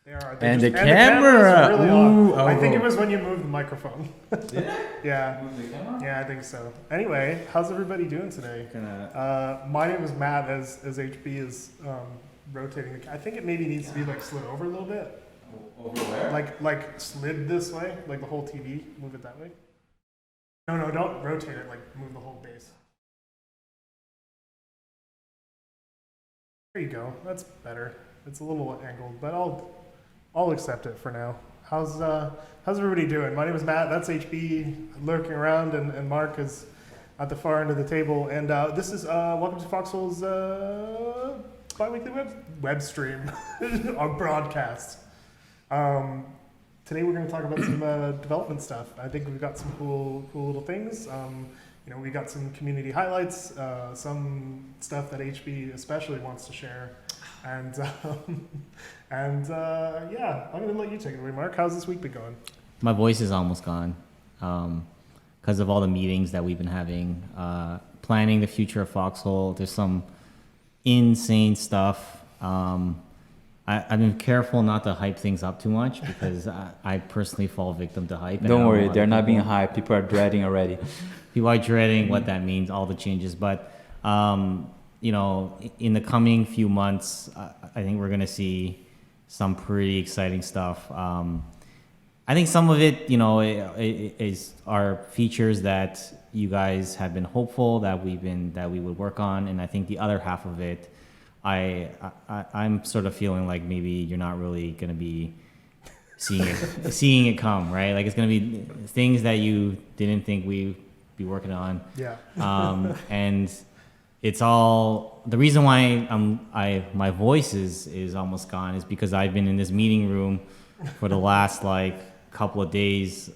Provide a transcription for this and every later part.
They are. And the cameras are camera. really Ooh, on. oh, I think it oh. was when you moved the microphone. Did I? Yeah. Move the camera? Yeah, I think so. Anyway, how's everybody doing today? My name is Matt, as HB is rotating. I think it maybe needs to be like slid over a little bit. Over where? Like slid this way, like the whole TV. Move it that way. No, don't rotate it. Like move the whole base. There you go. That's better. It's a little angled, but I'll accept it for now. How's everybody doing? My name is Matt. That's HB lurking around, and Mark is at the far end of the table. And this is welcome to Foxhole's bi-weekly web stream, our broadcast. Today we're going to talk about some development stuff. I think we've got some cool little things. We got some community highlights, some stuff that HB especially wants to share. And yeah, I'm going to let you take it away, Mark. How's this week been going? My voice is almost gone because of all the meetings that we've been having, planning the future of Foxhole. There's some insane stuff. I've been careful not to hype things up too much because I personally fall victim to hype. Don't worry, they're not being hyped. People are dreading already. People are dreading what that means, all the changes. But, in the coming few months, I think we're going to see some pretty exciting stuff. I think some of it, are features that you guys have been hopeful that we would work on. And I think the other half of it, I'm sort of feeling like maybe you're not really going to be seeing it come, right? Like it's going to be things that you didn't think we'd be working on. Yeah. And it's all the reason why my voice is almost gone is because I've been in this meeting room for the last couple of days,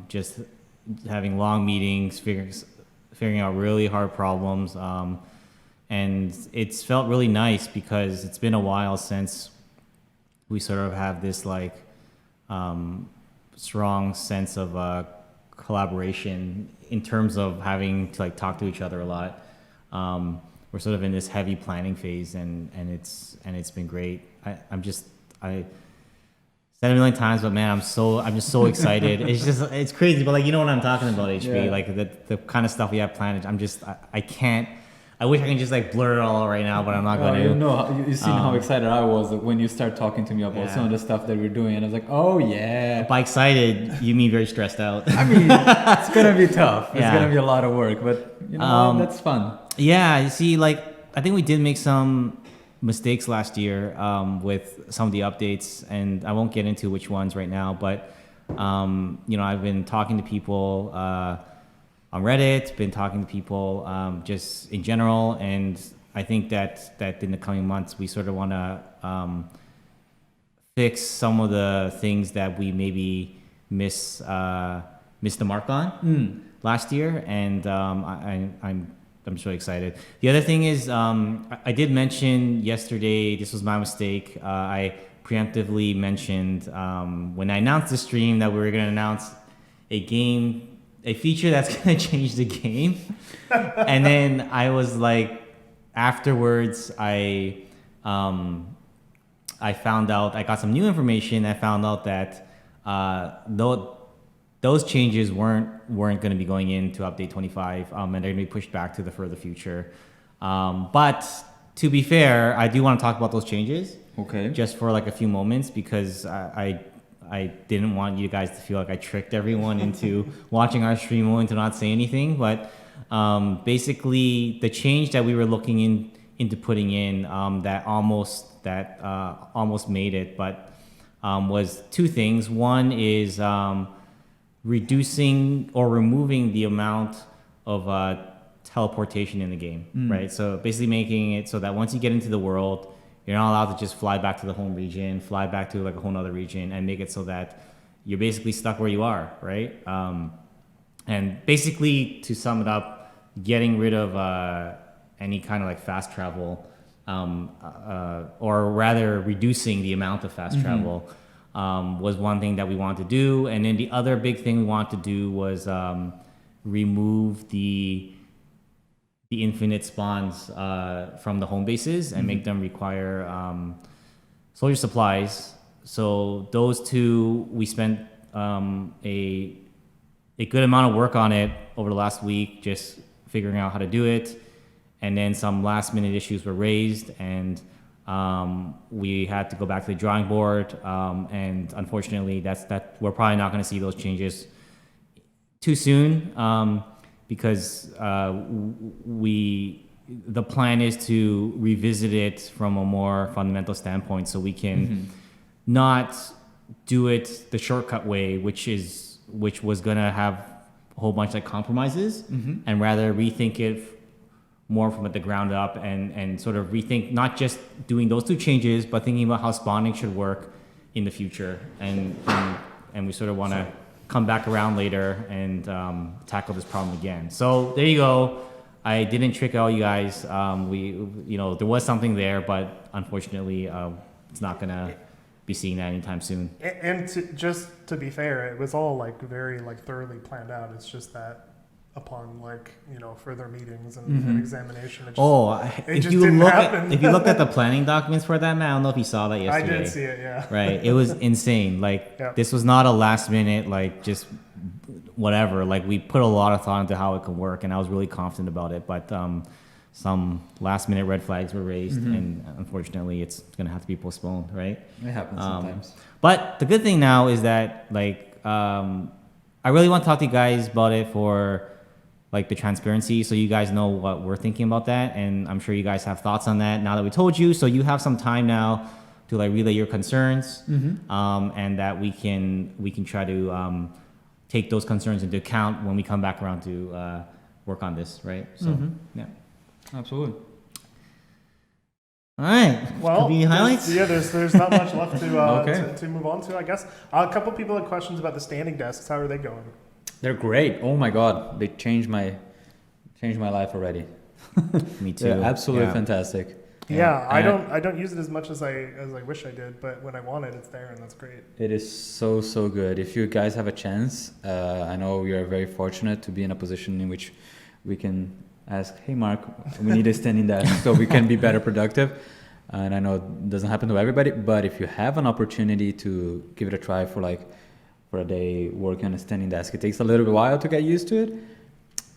just having long meetings, figuring out really hard problems. And it's felt really nice because it's been a while since we sort of have this strong sense of collaboration in terms of having to talk to each other a lot. We're sort of in this heavy planning phase, and it's been great. I said it a million times, but man, I'm just so excited. It's crazy, but you know what I'm talking about, HB. Yeah. Like the kind of stuff we have planned. I can't. I wish I can just blur it all right now, but I'm not going to. You seen how excited I was when you start talking to me about some of the stuff that we're doing, and I was like, oh yeah. By excited, you mean very stressed out. I mean, it's gonna be tough. It's gonna be a lot of work, but that's fun. Yeah, you see, I think we did make some mistakes last year with some of the updates, and I won't get into which ones right now, but I've been talking to people on Reddit, been talking to people just in general, and I think that in the coming months we sort of want to fix some of the things that we maybe missed the mark on last year, and I'm just really excited. The other thing is I did mention yesterday, this was my mistake, I preemptively mentioned when I announced the stream that we were going to announce a feature that's going to change the game. And then I was afterwards, I found out, I got some new information. I found out that those changes weren't going to be going into update 25, and they're going to be pushed back to the further future. But to be fair, I do want to talk about those changes. Okay. Just for a few moments, because I didn't want you guys to feel like I tricked everyone into watching our stream only to not say anything. But basically, the change that we were looking into putting in that almost made it, but was two things. One is reducing or removing the amount of teleportation in the game, right? So basically making it so that once you get into the world, you're not allowed to just fly back to the home region, fly back to a whole other region, and make it so that you're basically stuck where you are, right? And basically, to sum it up, getting rid of any kind of fast travel, or rather reducing the amount of fast travel, was one thing that we wanted to do. And then the other big thing we wanted to do was remove the infinite spawns from the home bases and make them require soldier supplies so those two, we spent a good amount of work on it over the last week, just figuring out how to do it. And then some last minute issues were raised, and we had to go back to the drawing board. And unfortunately, we're probably not going to see those changes too soon, because the plan is to revisit it from a more fundamental standpoint, so we can not do it the shortcut way, which was gonna have a whole bunch of compromises, and rather rethink it more from the ground up, and sort of rethink not just doing those two changes, but thinking about how spawning should work in the future, and we sort of want to come back around later and tackle this problem again. So there you go. I didn't trick all you guys. There was something there, but unfortunately, it's not gonna be seeing that anytime soon. And just to be fair, it was all like very like thoroughly planned out. It's just that upon further meetings and examination, it just didn't happen. If you looked at the planning documents for that, man, I don't know if you saw that I yesterday. did see it, yeah. Right, it was insane. This was not a last minute just whatever. We put a lot of thought into how it could work, and I was really confident about it. But some last minute red flags were raised, and unfortunately, it's gonna have to be postponed. Right? It happens sometimes. But the good thing now is that I really want to talk to you guys about it for the transparency, so you guys know what we're thinking about that, and I'm sure you guys have thoughts on that now that we told you. So you have some time now to relay your concerns, and that we can try to take those concerns into account when we come back around to work on this, right? So yeah, absolutely. All right. Well, highlights. There's not much left to Okay. to move on to, I guess. A couple people had questions about the standing desks. How are they going? They're great. Oh my God, they changed my life already. Me too. They're absolutely Yeah. fantastic. Yeah, I don't use it as much as I wish I did, but when I want it, it's there, and that's great. It is so good. If you guys have a chance, I know we are very fortunate to be in a position in which we can ask, hey Mark, we need a standing desk so we can be better productive. And I know it doesn't happen to everybody, but if you have an opportunity to give it a try for a day working on a standing desk, it takes a little bit while to get used to it.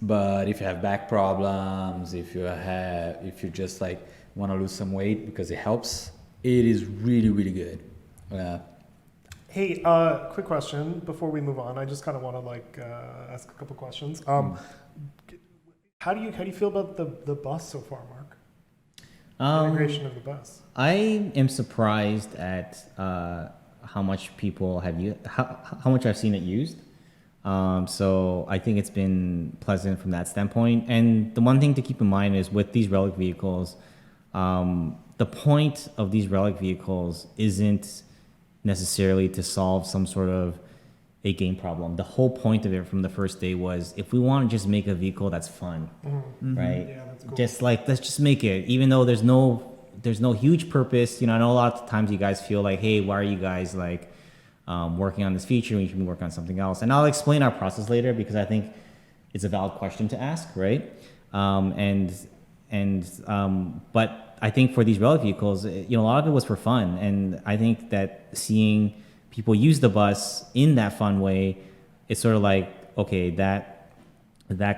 But if you have back problems, if you just want to lose some weight because it helps, it is really good. Hey, quick question before we move on. I just kind of want to ask a couple questions. How do you feel about the bus so far, Mark? The integration of the bus. I am surprised at how much people have used, how much I've seen it used. So I think it's been pleasant from that standpoint. And the one thing to keep in mind is with these Relic vehicles, the point of these Relic vehicles isn't necessarily to solve some sort of a game problem. The whole point of it from the first day was, if we want to just make a vehicle that's fun, right? Yeah, that's cool. Just let's just make it, even though there's no huge purpose. I know a lot of times you guys feel hey, why are you guys working on this feature when you should be working on something else? And I'll explain our process later, because I think it's a valid question to ask, right? But I think for these Relic vehicles, a lot of it was for fun, and I think that seeing people use the bus in that fun way, it's sort of okay, that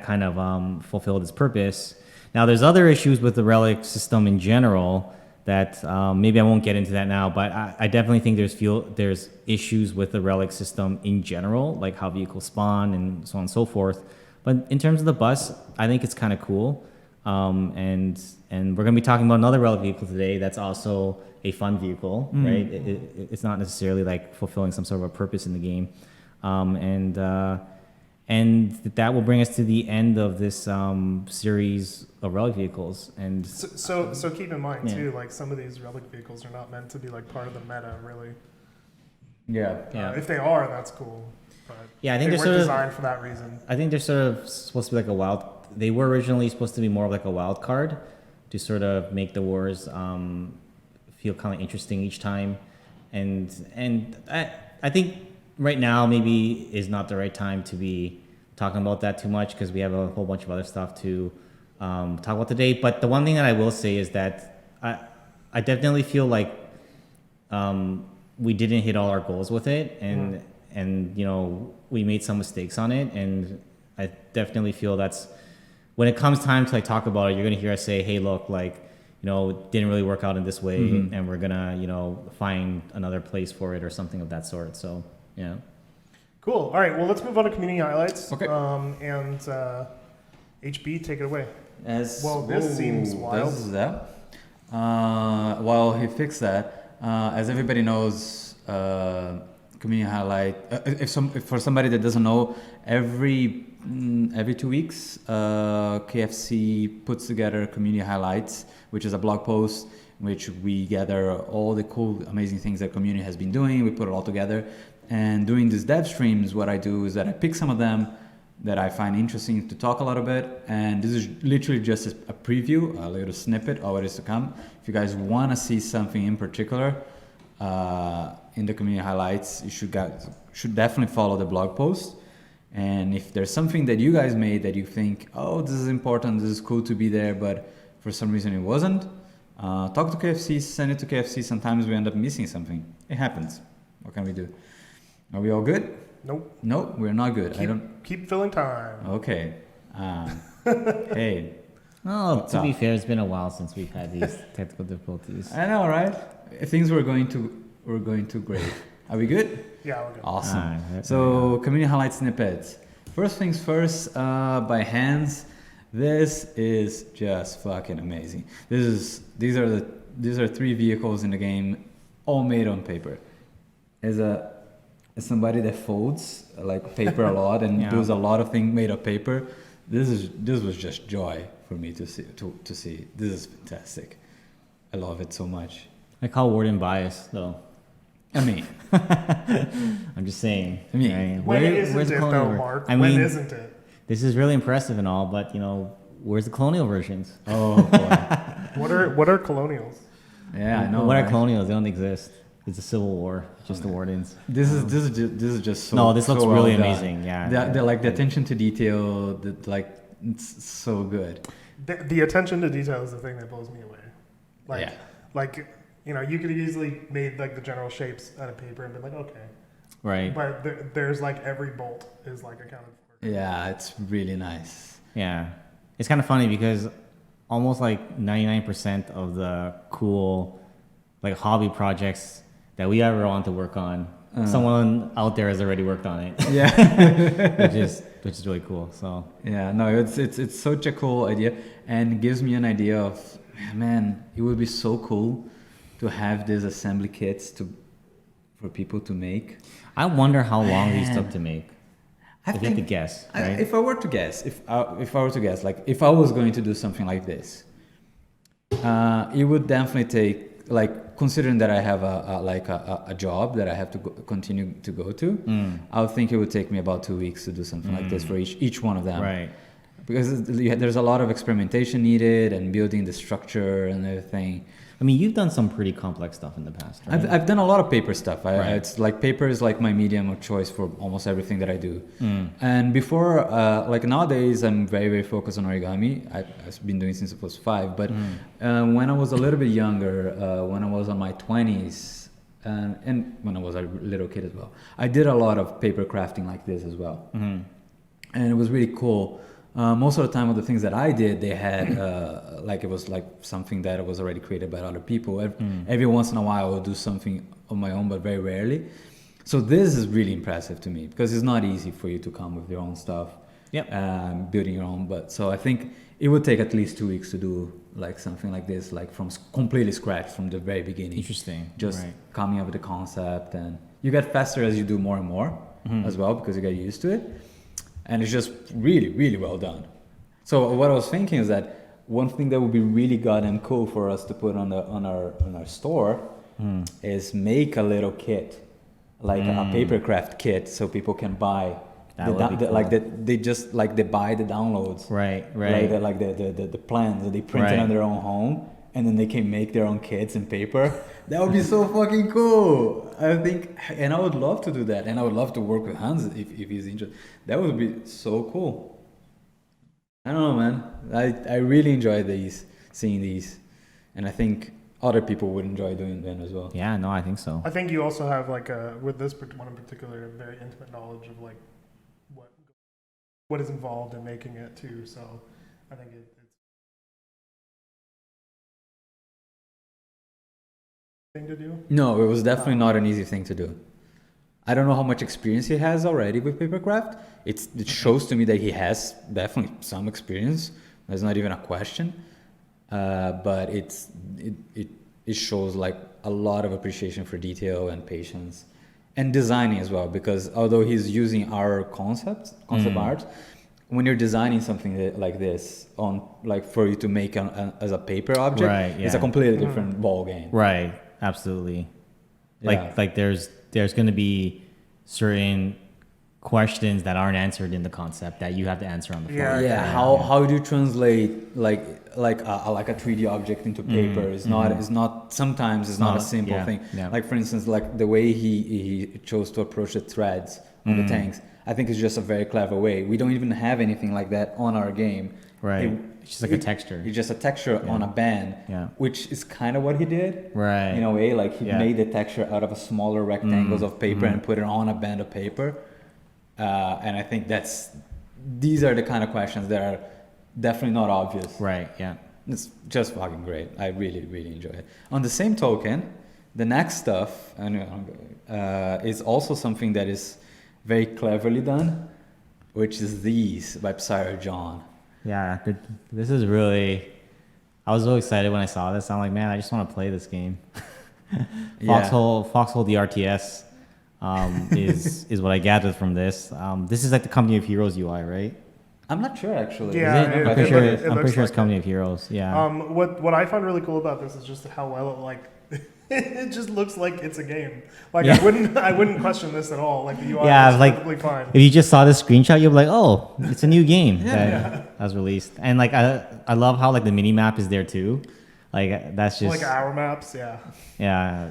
kind of fulfilled its purpose. Now, there's other issues with the Relic system in general that maybe I won't get into that now, but I definitely think there's issues with the Relic system in general, like how vehicles spawn and so on and so forth. But in terms of the bus, I think it's kind of cool. And we're going to be talking about another Relic vehicle today that's also a fun vehicle, right? It's not necessarily fulfilling some sort of a purpose in the game. And that will bring us to the end of this series of Relic vehicles. And so keep in mind too, some of these Relic vehicles are not meant to be part of the meta, really. Yeah. If they are, that's cool. But yeah, I think they they're weren't sort of designed for that reason. I think they're sort of supposed to be a wild. They were originally supposed to be more of a wild card to sort of make the wars feel kind of interesting each time, and I think right now maybe is not the right time to be talking about that too much, because we have a whole bunch of other stuff to talk about today. But the one thing that I will say is that I definitely feel we didn't hit all our goals with it, and you know, we made some mistakes on it, and I definitely feel that's when it comes time to like talk about it, you're gonna hear us say, hey, look, like, you know, it didn't really work out in this way, and we're gonna, you know, find another place for it or something of that sort. So yeah. Cool. All right. Well, let's move on to community highlights. Okay. And HB, take it away. As Well, this seems wild. This is that. While he fixed that, as everybody knows, community highlight. If for somebody that doesn't know, every 2 weeks, KFC puts together community highlights, which is a blog post in which we gather all the cool, amazing things that community has been doing. We put it all together. And doing these dev streams, what I do is that I pick some of them that I find interesting to talk a little bit. And this is literally just a preview, a little snippet of what is to come. If you guys want to see something in particular in the community highlights, you should definitely follow the blog post. And if there's something that you guys made that you think, oh, this is important, this is cool to be there, but for some reason it wasn't, talk to KFC, send it to KFC. Sometimes we end up missing something. It happens. What can we do? Are we all good? Nope. Nope, we're not good. Keep filling time. Okay. Hey. Oh, to be up? fair, it's been a while since we've had these technical difficulties. I know, right? Things were going to great. Are we good? Yeah, we're good. Awesome. So community highlight snippets. First things first, by hands. This is just fucking amazing. These are 3 vehicles in the game, all made on paper. As somebody that folds like paper a lot and does a lot of things made of paper, this was just joy for me to see. This is fantastic. I love it so much. I call Warden bias, though. I mean, I'm just saying. I mean, right? When isn't where's the it, colonial though, Mark? I When mean, isn't it? this is really impressive and all, but you know, where's the colonial versions? oh boy. What are colonials? Yeah, I know. What are right? colonials? They don't exist. It's a civil war. Just the wardens. This is just so. No, this looks so well really done. amazing. Yeah. The like the attention to detail. That like it's so good. The attention to detail is the thing that blows me away. Yeah. Like, you know, you could have easily made like the general shapes out of paper and been like, okay. Right. But there's like every bolt is like accounted for. Yeah, it's really nice. Yeah. It's kind of funny because almost like 99% of the cool like hobby projects that we ever want to work on, someone out there has already worked on it. Yeah. which is really cool. So Yeah, no, it's such a cool idea and gives me an idea of, man, it would be so cool to have these assembly kits for people to make. I wonder how long these took to make. I If you had to guess, right? If I were to guess, like if I was going to do something like this, it would definitely take, like, considering that I have a job that I have to continue to go to, I would think it would take me about 2 weeks to do something like this for each one of them. Right. Because there's a lot of experimentation needed and building the structure and everything. I mean, you've done some pretty complex stuff in the past, right? I've done a lot of paper stuff. Right. It's like paper is like my medium of choice for almost everything that I do. And before, like nowadays, I'm very, very focused on origami. I've been doing since I was 5. But when I was a little bit younger, when I was on my 20s, and when I was a little kid as well, I did a lot of paper crafting like this as well. And it was really cool. Most of the time, of the things that I did, they had like it was like something that was already created by other people. Every once in a while, I would do something on my own, but very rarely. So this is really impressive to me because it's not easy for you to come with your own stuff. Building your own. But so I think it would take at least 2 weeks to do like something like this, like from completely scratch from the very beginning. Interesting. Just coming up with the concept, and you get faster as you do more and more as well because you get used to it. And it's just really, really well done. So what I was thinking is that one thing that would be really goddamn cool for us to put on our store is make a little kit, like a paper craft kit, so people can buy. Like they just like they buy the downloads. Right. Like the plans that they print it on their own home, and then they can make their own kits in paper. That would be so fucking cool. I think, and I would love to do that, and I would love to work with Hans if he's interested. That would be so cool. I don't know, man. I really enjoy seeing these, and I think other people would enjoy doing then as well. Yeah, no, I think so. I think you also have like with this one in particular, a very intimate knowledge of like what is involved in making it too. So I think it's thing to do. No, it was definitely not an easy thing to do. I don't know how much experience he has already with papercraft. It shows to me that he has definitely some experience. There's not even a question. But it shows like a lot of appreciation for detail and patience and designing as well, because although he's using our concept art, when you're designing something like this on like for you to make as a paper object, Right, it's a yeah. completely different ball game. Right, absolutely. Yeah. Like there's going to be certain questions that aren't answered in the concept that you have to answer on the fly. Yeah. How do you translate like a 3D object into paper? It's not sometimes it's not a simple thing. Yeah. Like for instance, like the way he chose to approach the threads on the tanks, I think it's just a very clever way. We don't even have anything like that on our game. Right. It's just like a texture. It's just a texture on a band, which is kind of what he did. Right. In a way, like he made the texture out of a smaller rectangles of paper and put it on a band of paper. And I think these are the kind of questions that are definitely not obvious. Right, yeah. It's just fucking great. I really, really enjoy it. On the same token, the next stuff is also something that is very cleverly done, which is these by Psyre John. Yeah, this is really... I was so excited when I saw this. I'm like, man, I just want to play this game. Foxhole DRTS is what I gathered from this. This is like the Company of Heroes UI, right? I'm not sure actually. Yeah, Is it? I'm pretty sure it's Company of Heroes. Yeah. What I find really cool about this is just how well it like it just looks like it's a game. Like Yeah. I wouldn't question this at all. Like the UI Yeah, is like perfectly fine. if you just saw this screenshot, you'll be like, "Oh, it's a new game that was released." And like I love how like the mini map is there too. Like that's just Like hour maps, yeah. yeah,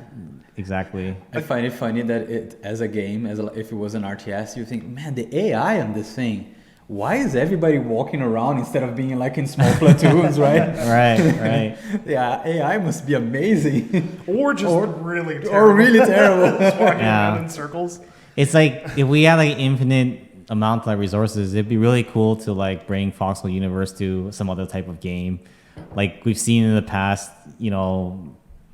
exactly. I find it funny that it as a game, if it was an RTS, you think, man, the AI on this thing. Why is everybody walking around instead of being like in small platoons, right? Right. Yeah, AI must be amazing. Or just really terrible. Or really terrible. Just walking Yeah. around in circles. It's like if we had like infinite amount of resources, it'd be really cool to like bring Foxhole Universe to some other type of game. Like we've seen in the past,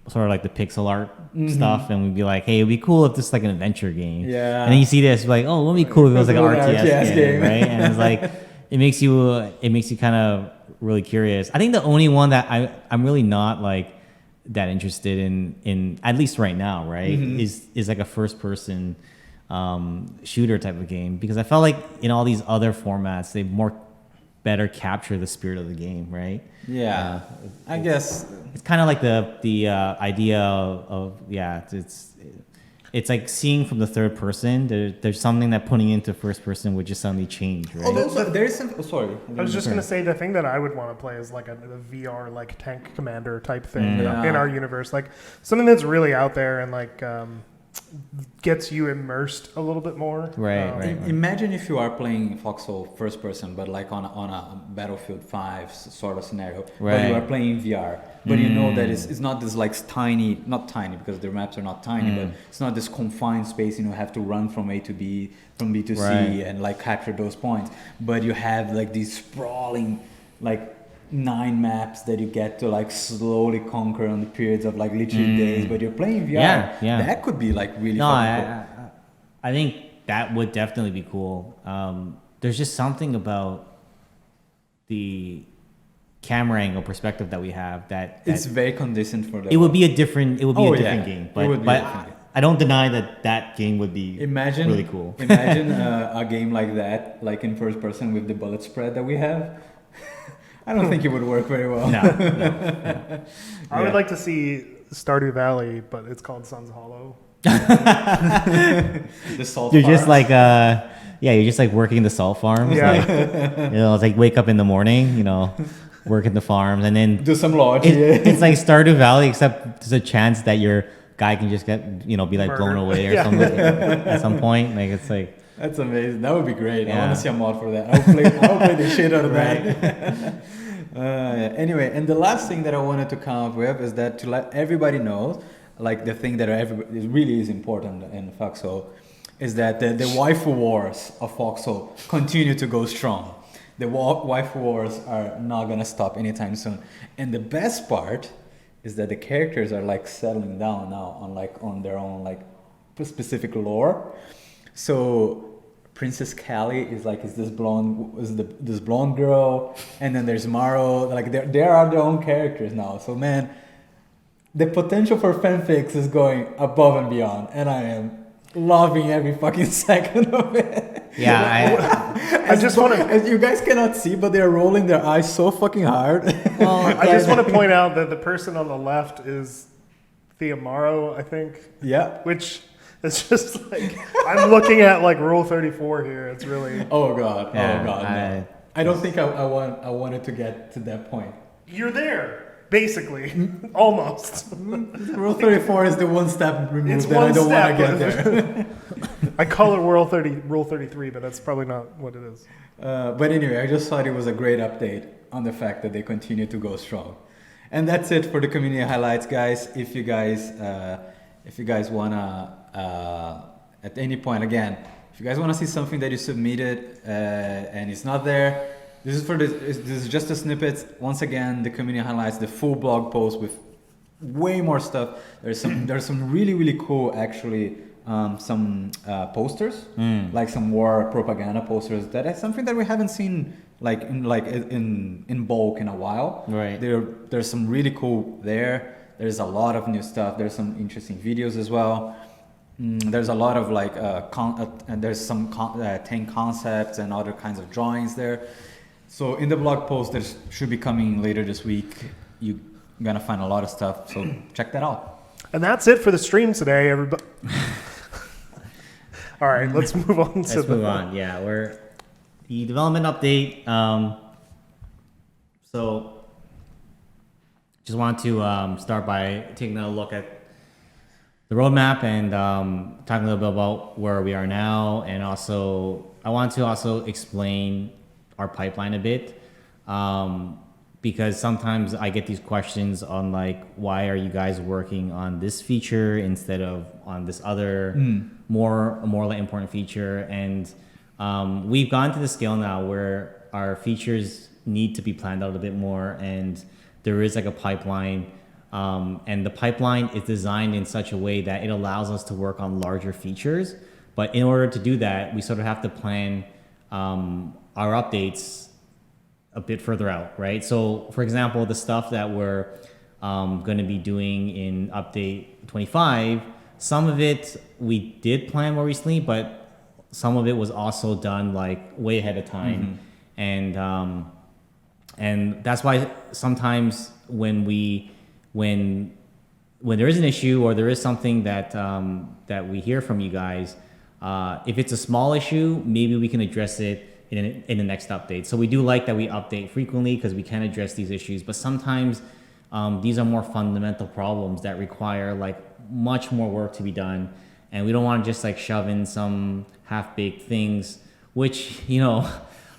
sort of like the pixel art stuff, and we'd be like, hey, it'd be cool if this is like an adventure game. Yeah. And then you see this, you're like, oh, it would be cool if it was like an RTS game, right? And it's like it makes you kind of really curious. I think the only one that I'm really not like that interested in at least right now, right, is like a first person shooter type of game, because I felt like in all these other formats they better capture the spirit of the game, right? Yeah, I guess it's kind of like the idea of it's like seeing from the third person. There's something that putting into first person would just suddenly change, right? although there is some. Oh, sorry, I was just gonna say the thing that I would want to play is like a VR like tank commander type thing in our universe, like something that's really out there and like gets you immersed a little bit more. Right. Imagine if you are playing Foxhole first person, but like on a Battlefield 5 sort of scenario, but Right. you are playing VR, but you know that it's not this like not tiny because the maps are not tiny, but it's not this confined space. You have to run from A to B, from B to C, Right. and like capture those points. But you have like these sprawling like 9 maps that you get to like slowly conquer on the periods of like literally days, but you're playing VR. Yeah. That could be like really No, fucking cool. I think that would definitely be cool. There's just something about the camera angle perspective that we have that It's very conducive for that. it would be a different game, It but would be a different game. I don't deny that game would be really cool. Imagine a game like that, like in first person with the bullet spread that we have. I don't think it would work very well. No. I would like to see Stardew Valley, but it's called Sun's Hollow. The salt You're just farms. like you're just like working the salt farms. Yeah. Like, it's like wake up in the morning, work in the farms, and then do some lodge. it's like Stardew Valley, except there's a chance that your guy can just get be like Murdered. blown away or something at some point. Like it's like That's amazing. That would be great. I Yeah. want to see a mod for that. I'll play the shit out of that. Anyway, and the last thing that I wanted to come up with is that to let everybody know, like the thing that everybody really is important in Foxhole, is that the waifu wars of Foxhole continue to go strong. The waifu wars are not gonna stop anytime soon. And the best part is that the characters are like settling down now on their own like specific lore. So Princess Callie is this blonde girl, and then there's Maro. Like they are their own characters now. So man, the potential for fanfics is going above and beyond, and I am loving every fucking second of it. Yeah, I just want to. As you guys cannot see, but they're rolling their eyes so fucking hard. I just want to point out that the person on the left is Theomaro, I think. Yeah. Which is just like I'm looking at like Rule 34 here. It's really. Oh god. Yeah, oh god. No. I don't think I wanted to get to that point. You're there, basically, almost. Rule 34 is the one step removed It's that one I don't want step. to get there. I call it Rule 33, but that's probably not what it is. But anyway, I just thought it was a great update on the fact that they continue to go strong. And that's it for the community highlights, guys. If you guys wanna, at any point, again, if you guys wanna see something that you submitted and it's not there, this is just the snippets. Once again, the community highlights, the full blog post with way more stuff. There's some really cool actually. Some posters, like some war propaganda posters. That is something that we haven't seen in bulk in a while. Right. There's some really cool there. There's a lot of new stuff. There's some interesting videos as well. There's a lot of and there's some tank concepts and other kinds of drawings there. So in the blog post that should be coming later this week, you're gonna find a lot of stuff. So check that out. And that's it for the stream today, everybody. All right, let's move on. Let's move on. Yeah, we're the development update. So just want to start by taking a look at the roadmap and talking a little bit about where we are now, and also I want to also explain our pipeline a bit. Because sometimes I get these questions on like, why are you guys working on this feature instead of on this other more important feature? And we've gone to the scale now where our features need to be planned out a bit more, and there is like a pipeline, and the pipeline is designed in such a way that it allows us to work on larger features. But in order to do that, we sort of have to plan our updates a bit further out, right? So for example, the stuff that we're going to be doing in update 25, some of it we did plan more recently, but some of it was also done like way ahead of time. And that's why sometimes when there is an issue or there is something that that we hear from you guys, if it's a small issue, maybe we can address it in the next update. So we do like that we update frequently because we can address these issues, but sometimes these are more fundamental problems that require like much more work to be done, and we don't want to just like shove in some half-baked things, which, you know,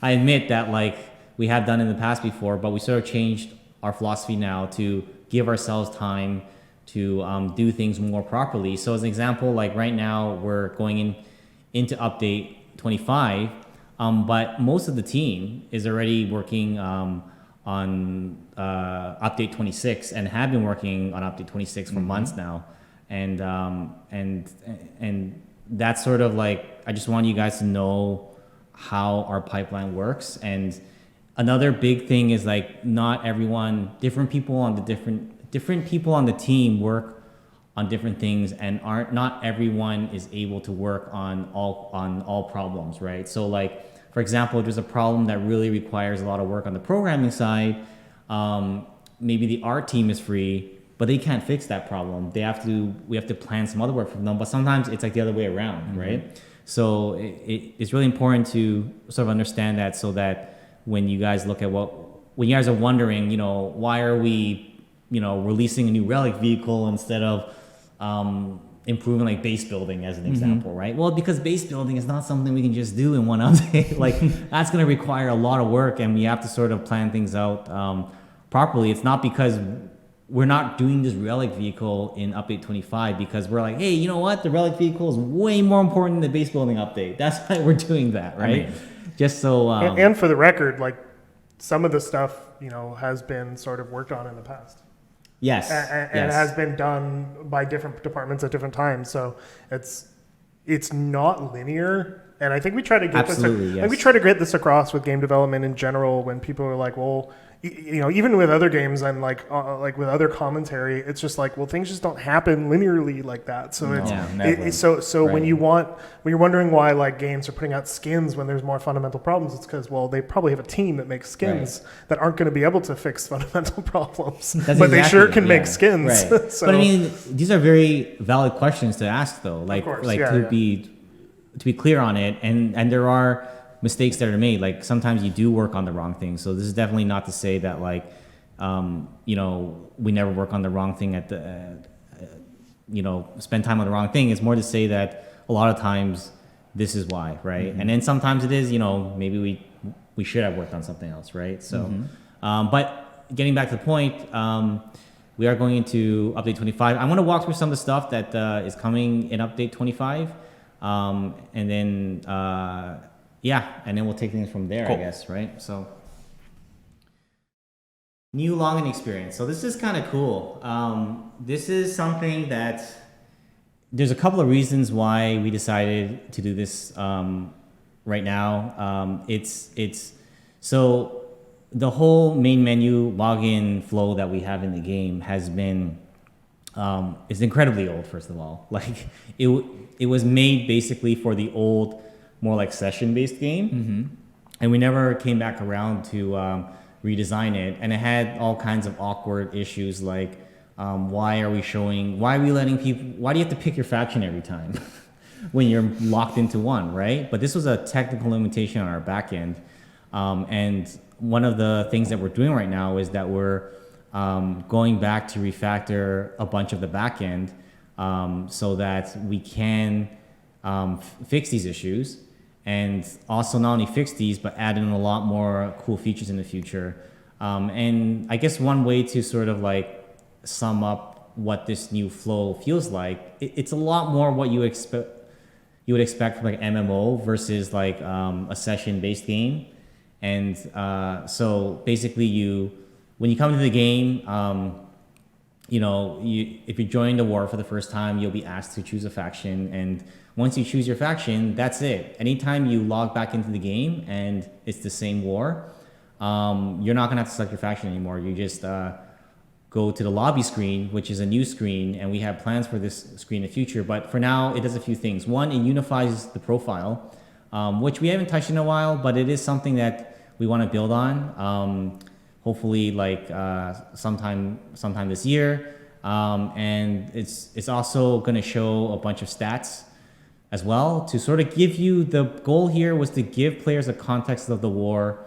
I admit that like we have done in the past before, but we sort of changed our philosophy now to give ourselves time to do things more properly. So as an example, like right now we're going into update 25, but most of the team is already working on update 26 and have been working on update 26 for months now. And that's sort of like, I just want you guys to know how our pipeline works. And another big thing is like, not everyone, different people on the team work on different things, and not everyone is able to work on all problems, right? So like, for example, there's a problem that really requires a lot of work on the programming side. Maybe the art team is free, but they can't fix that problem. We have to plan some other work for them, but sometimes it's like the other way around, right? So it's really important to sort of understand that, so that when you guys look at when you guys are wondering, you know, why are we, you know, releasing a new Relic vehicle instead of improving like base building as an example, right? Well, because base building is not something we can just do in one update. Like that's going to require a lot of work, and we have to sort of plan things out properly. It's not because we're not doing this Relic vehicle in update 25 because we're like, hey, you know what? The Relic vehicle is way more important than the base building update. That's why we're doing that, right? I mean, just so. And for the record, like some of the stuff, you know, has been sort of worked on in the past. Yes. And has been done by different departments at different times. So it's not linear. And I think we try to get we try to get this across with game development in general when people are like, well, you know, even with other games and like with other commentary, it's just like, well, things just don't happen linearly like that. So when you're wondering why like games are putting out skins when there's more fundamental problems, it's because, well, they probably have a team that makes skins that aren't going to be able to fix fundamental problems, but they sure can make skins. Right. So, but I mean, these are very valid questions to ask, though. Like, to be clear on it, and there are mistakes that are made. Like sometimes you do work on the wrong thing. So this is definitely not to say that like, you know, we never work on the wrong thing at the, you know, spend time on the wrong thing. It's more to say that a lot of times this is why, right? And then sometimes it is, you know, maybe we should have worked on something else, right? So, but getting back to the point, we are going into update 25. I want to walk through some of the stuff that is coming in update 25. And then, and then we'll take things from there, I guess, right? So, new login experience. So this is kind of cool. This is something that there's a couple of reasons why we decided to do this right now. It's so the whole main menu login flow that we have in the game has been is incredibly old. First of all, like it was made basically for the old, more like session-based game, and we never came back around to redesign it. And it had all kinds of awkward issues, like why are we letting people? Why do you have to pick your faction every time when you're locked into one, right? But this was a technical limitation on our back end, and one of the things that we're doing right now is that we're going back to refactor a bunch of the back end so that we can fix these issues. And also not only fix these, but add in a lot more cool features in the future. And I guess one way to sort of like sum up what this new flow feels like, it's a lot more what you would expect from like MMO versus like a session-based game. And so basically when you come to the game, you know, if you join the war for the first time, you'll be asked to choose a faction, and once you choose your faction, that's it. Anytime you log back into the game and it's the same war, you're not gonna have to select your faction anymore. You just go to the lobby screen, which is a new screen, and we have plans for this screen in the future. But for now, it does a few things. One, it unifies the profile, which we haven't touched in a while, but it is something that we want to build on. Hopefully like sometime this year, and it's also going to show a bunch of stats as well to sort of give you, the goal here was to give players a context of the war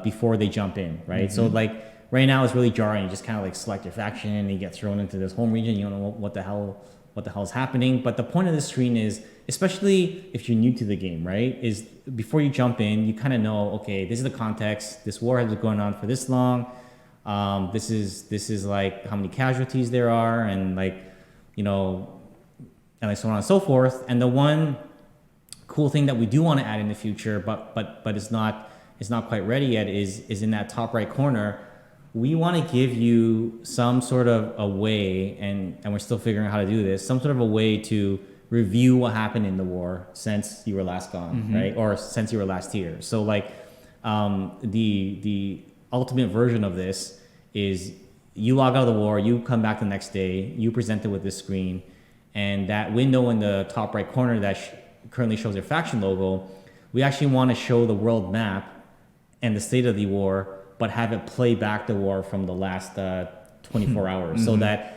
before they jump in, right? So like right now it's really jarring. You just kind of like select your faction and you get thrown into this home region. You don't know what the hell is happening. But the point of this screen is, especially if you're new to the game, right, is before you jump in, you kind of know, okay, this is the context. This war has been going on for this long. This is like how many casualties there are, and like, you know, and like so on and so forth. And the one cool thing that we do want to add in the future, but it's not quite ready yet, is in that top right corner. We want to give you some sort of a way, and we're still figuring out how to do this, some sort of a way to review what happened in the war since you were last gone, right? Or since you were last here. So like the ultimate version of this is you log out of the war, you come back the next day, you present it with this screen, and that window in the top right corner that currently shows your faction logo, we actually want to show the world map and the state of the war, but have it play back the war from the last 24 hours, so that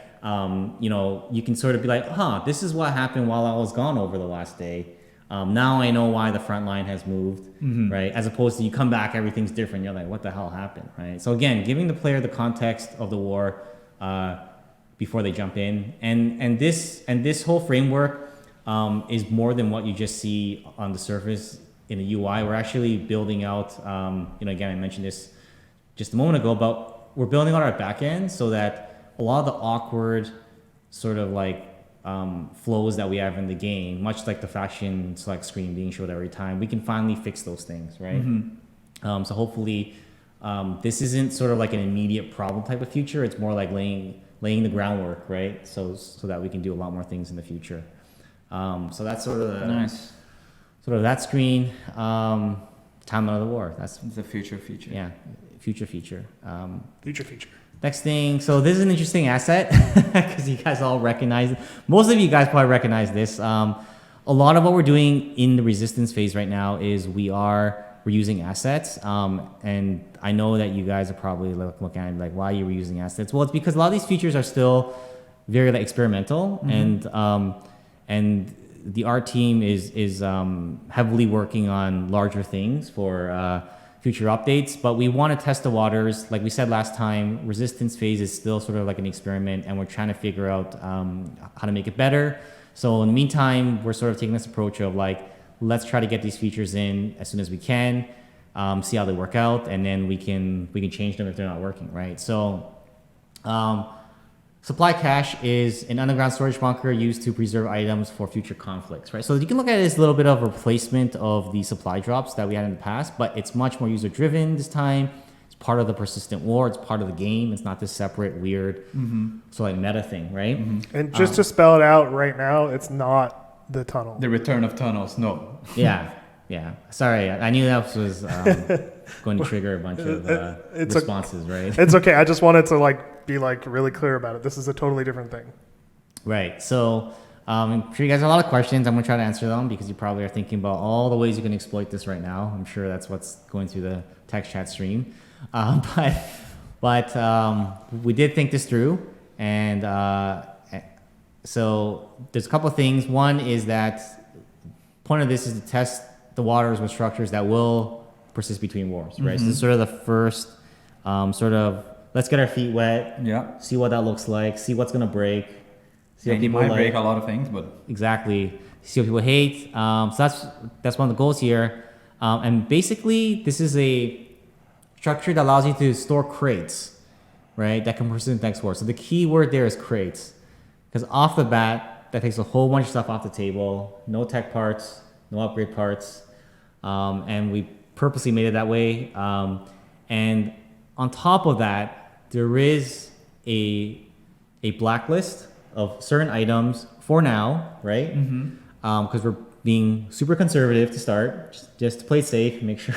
you know, you can sort of be like, this is what happened while I was gone over the last day. Now I know why the front line has moved, right? As opposed to you come back, everything's different. You're like, what the hell happened, right? So again, giving the player the context of the war before they jump in. And this whole framework is more than what you just see on the surface in the UI. We're actually building out, again, I mentioned this just a moment ago, but we're building out our backend so that a lot of the awkward sort of like flows that we have in the game, much like the faction select screen being showed every time, we can finally fix those things, right? So hopefully this isn't sort of like an immediate problem type of feature. It's more like laying the groundwork, right? So that we can do a lot more things in the future. So that's sort of Nice. sort of that screen. Timeline of the war. That's It's a future feature. yeah, future feature. Future feature. Next thing, so this is an interesting asset because you guys all recognize, most of you guys probably recognize this. A lot of what we're doing in the resistance phase right now is we're using assets. And I know that you guys are probably looking at it like, why are you reusing assets? Well, it's because a lot of these features are still very like experimental, and the art team is heavily working on larger things for future updates, but we want to test the waters. Like we said last time, resistance phase is still sort of like an experiment, and we're trying to figure out how to make it better. So in the meantime, we're sort of taking this approach of like, let's try to get these features in as soon as we can, see how they work out, and then we can change them if they're not working, right? So supply cache is an underground storage bunker used to preserve items for future conflicts, right? So you can look at it as a little bit of a replacement of the supply drops that we had in the past, but it's much more user-driven this time. It's part of the persistent war. It's part of the game. It's not this separate, weird, so like meta thing, right? And just to spell it out right now, it's not the tunnel. The return of tunnels, no. Yeah. Sorry, I knew that was going to trigger a bunch of responses, right? It's okay. I just wanted to be really clear about it. This is a totally different thing. Right. So I'm sure you guys have a lot of questions. I'm going to try to answer them because you probably are thinking about all the ways you can exploit this right now. I'm sure that's what's going through the text chat stream. But we did think this through, and so there's a couple of things. One is that point of this is to test the waters with structures that will persist between wars, right? So this is sort of the first let's get our feet wet, see what that looks like, see what's going to break. See And you might break a lot of things, but... Exactly. See what people hate. So that's one of the goals here. And basically, this is a structure that allows you to store crates, right? That can persist next war. So the key word there is crates. Because off the bat, that takes a whole bunch of stuff off the table. No tech parts, no upgrade parts. And we purposely made it that way. And on top of that, there is a blacklist of certain items for now, right? Because we're being super conservative to start, just to play it safe, make sure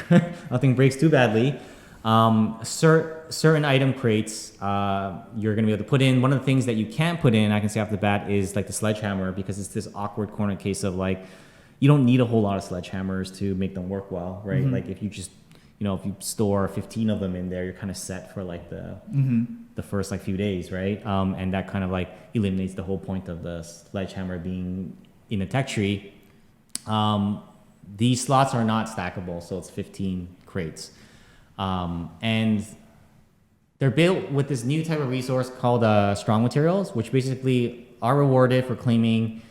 nothing breaks too badly. Certain item crates you're going to be able to put in. One of the things that you can't put in, I can say off the bat, is like the sledgehammer, because it's this awkward corner case of like, you don't need a whole lot of sledgehammers to make them work well, right? Like if you just, if you store 15 of them in there, you're kind of set for like the first like few days, right? And that kind of like eliminates the whole point of the sledgehammer being in a tech tree. These slots are not stackable, so it's 15 crates. And they're built with this new type of resource called strong materials, which basically are rewarded for claiming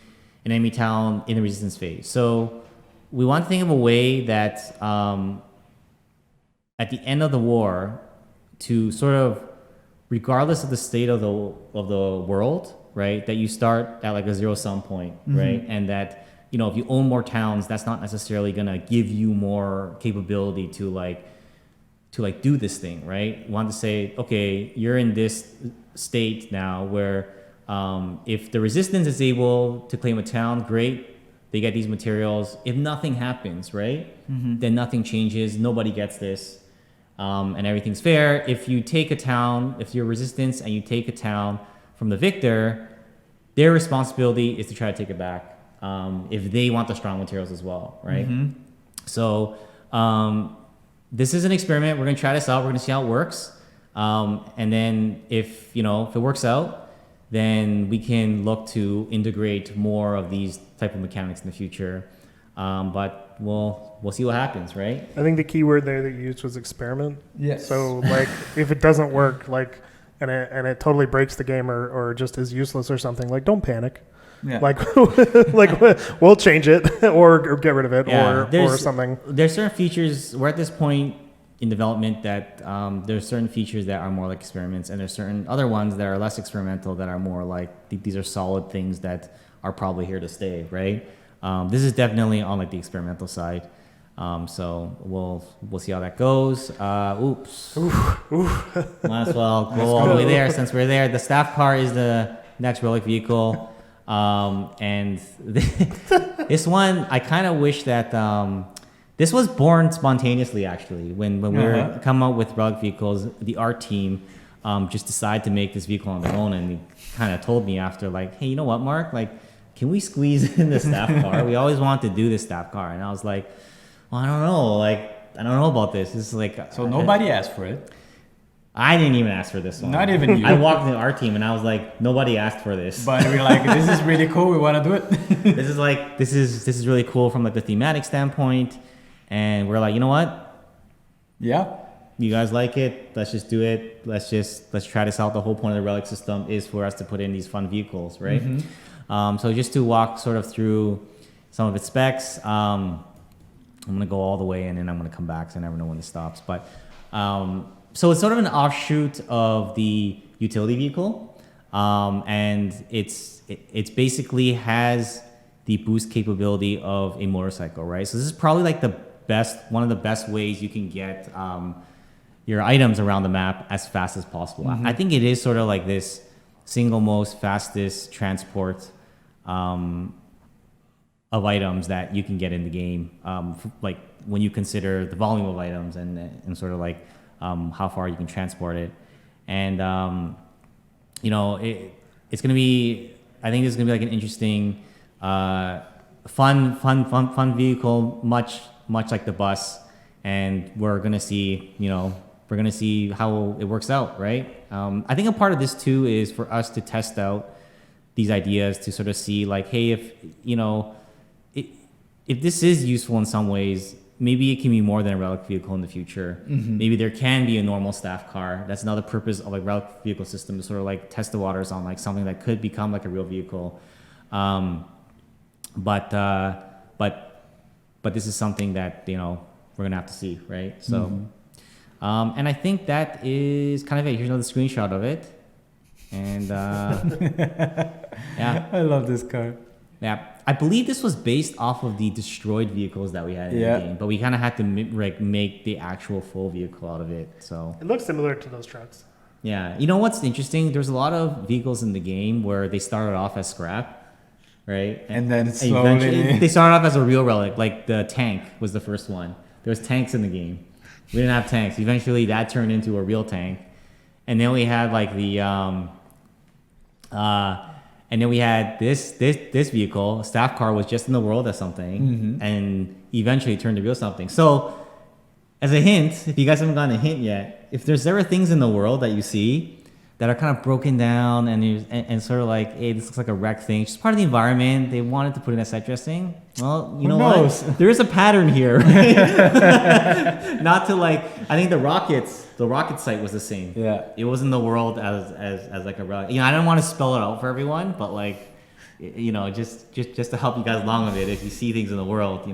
an enemy town in the resistance phase. So we want to think of a way that at the end of the war, to sort of, regardless of the state of the world, right, that you start at like a zero-sum point, right, and that if you own more towns, that's not necessarily gonna give you more capability to do this thing, right? You want to say, okay, you're in this state now where if the resistance is able to claim a town, great, they get these materials. If nothing happens, right, then nothing changes, nobody gets this. And everything's fair. If you take a town, if you're resistance and you take a town from the victor, their responsibility is to try to take it back if they want the strong materials as well, right? So this is an experiment. We're going to try this out. We're going to see how it works. And then if it works out, then we can look to integrate more of these type of mechanics in the future. But we'll see what happens, right? I think the key word there that you used was experiment. Yes. So if it doesn't work, and it totally breaks the game or just is useless or something, like don't panic. Yeah. Like we'll change it or get rid of it or something. There's certain features. We're at this point in development that there's certain features that are more like experiments, and there's certain other ones that are less experimental that are more like these are solid things that are probably here to stay, right? This is definitely on like the experimental side. So we'll see how that goes. Oops. Might as well go all the way there since we're there. The staff car is the next Relic vehicle. And this one, I kind of wish that this was born spontaneously. Actually, when we were coming up with Relic vehicles, the art team just decided to make this vehicle on their own, and they kind of told me after, like, hey, you know what, Mark? Like, can we squeeze in the staff car? We always wanted to do this staff car, and I was like, well, I don't know. Like, I don't know about this. This is like So nobody asked for it. I didn't even ask for this one. Not even you. I walked into our team and I was like, nobody asked for this. But we're like, this is really cool. We want to do it. This is really cool from like the thematic standpoint. And we're like, you know what? Yeah. You guys like it? Let's just do it. Let's try this out. The whole point of the Relic system is for us to put in these fun vehicles, right? Mm-hmm. So just to walk sort of through some of its specs, I'm going to go all the way in and I'm going to come back because I never know when this stops. But so it's sort of an offshoot of the utility vehicle, and it's basically has the boost capability of a motorcycle, right? So this is probably like one of the best ways you can get your items around the map as fast as possible. Mm-hmm. I think it is sort of like this single most fastest transport of items that you can get in the game, like when you consider the volume of items and sort of like how far you can transport it. And, it's going to be, I think this is going to be like an interesting, fun vehicle, much like the bus. And we're going to see, how it works out, right? I think a part of this too is for us to test out these ideas to sort of see like, hey, if this is useful in some ways, maybe it can be more than a Relic vehicle in the future. Mm-hmm. Maybe there can be a normal staff car. That's another purpose of like Relic vehicle system, to sort of like test the waters on like something that could become like a real vehicle. But this is something that we're gonna have to see, right? So, mm-hmm. And I think that is kind of it. Here's another screenshot of it, and yeah, I love this car. Yeah, I believe this was based off of the destroyed vehicles that we had in the game, but we kind of had to make the actual full vehicle out of it. So it looks similar to those trucks. Yeah, you know what's interesting? There's a lot of vehicles in the game where they started off as scrap, right? And then slowly they started off as a real Relic. Like the tank was the first one. There was tanks in the game. We didn't have tanks. Eventually, that turned into a real tank, and then we had like the and then we had this vehicle, staff car, was just in the world as something, mm-hmm. and eventually turned to real something. So, as a hint, if you guys haven't gotten a hint yet, if there's ever things in the world that you see that are kind of broken down and sort of like, hey, this looks like a wrecked thing, it's just part of the environment, they wanted to put in a set dressing. Well, you know what? There is a pattern here, right? Not to like, I think the rocket site was the same. Yeah. It was in the world as like a Relic. I don't want to spell it out for everyone, but like, just to help you guys along with it, if you see things in the world,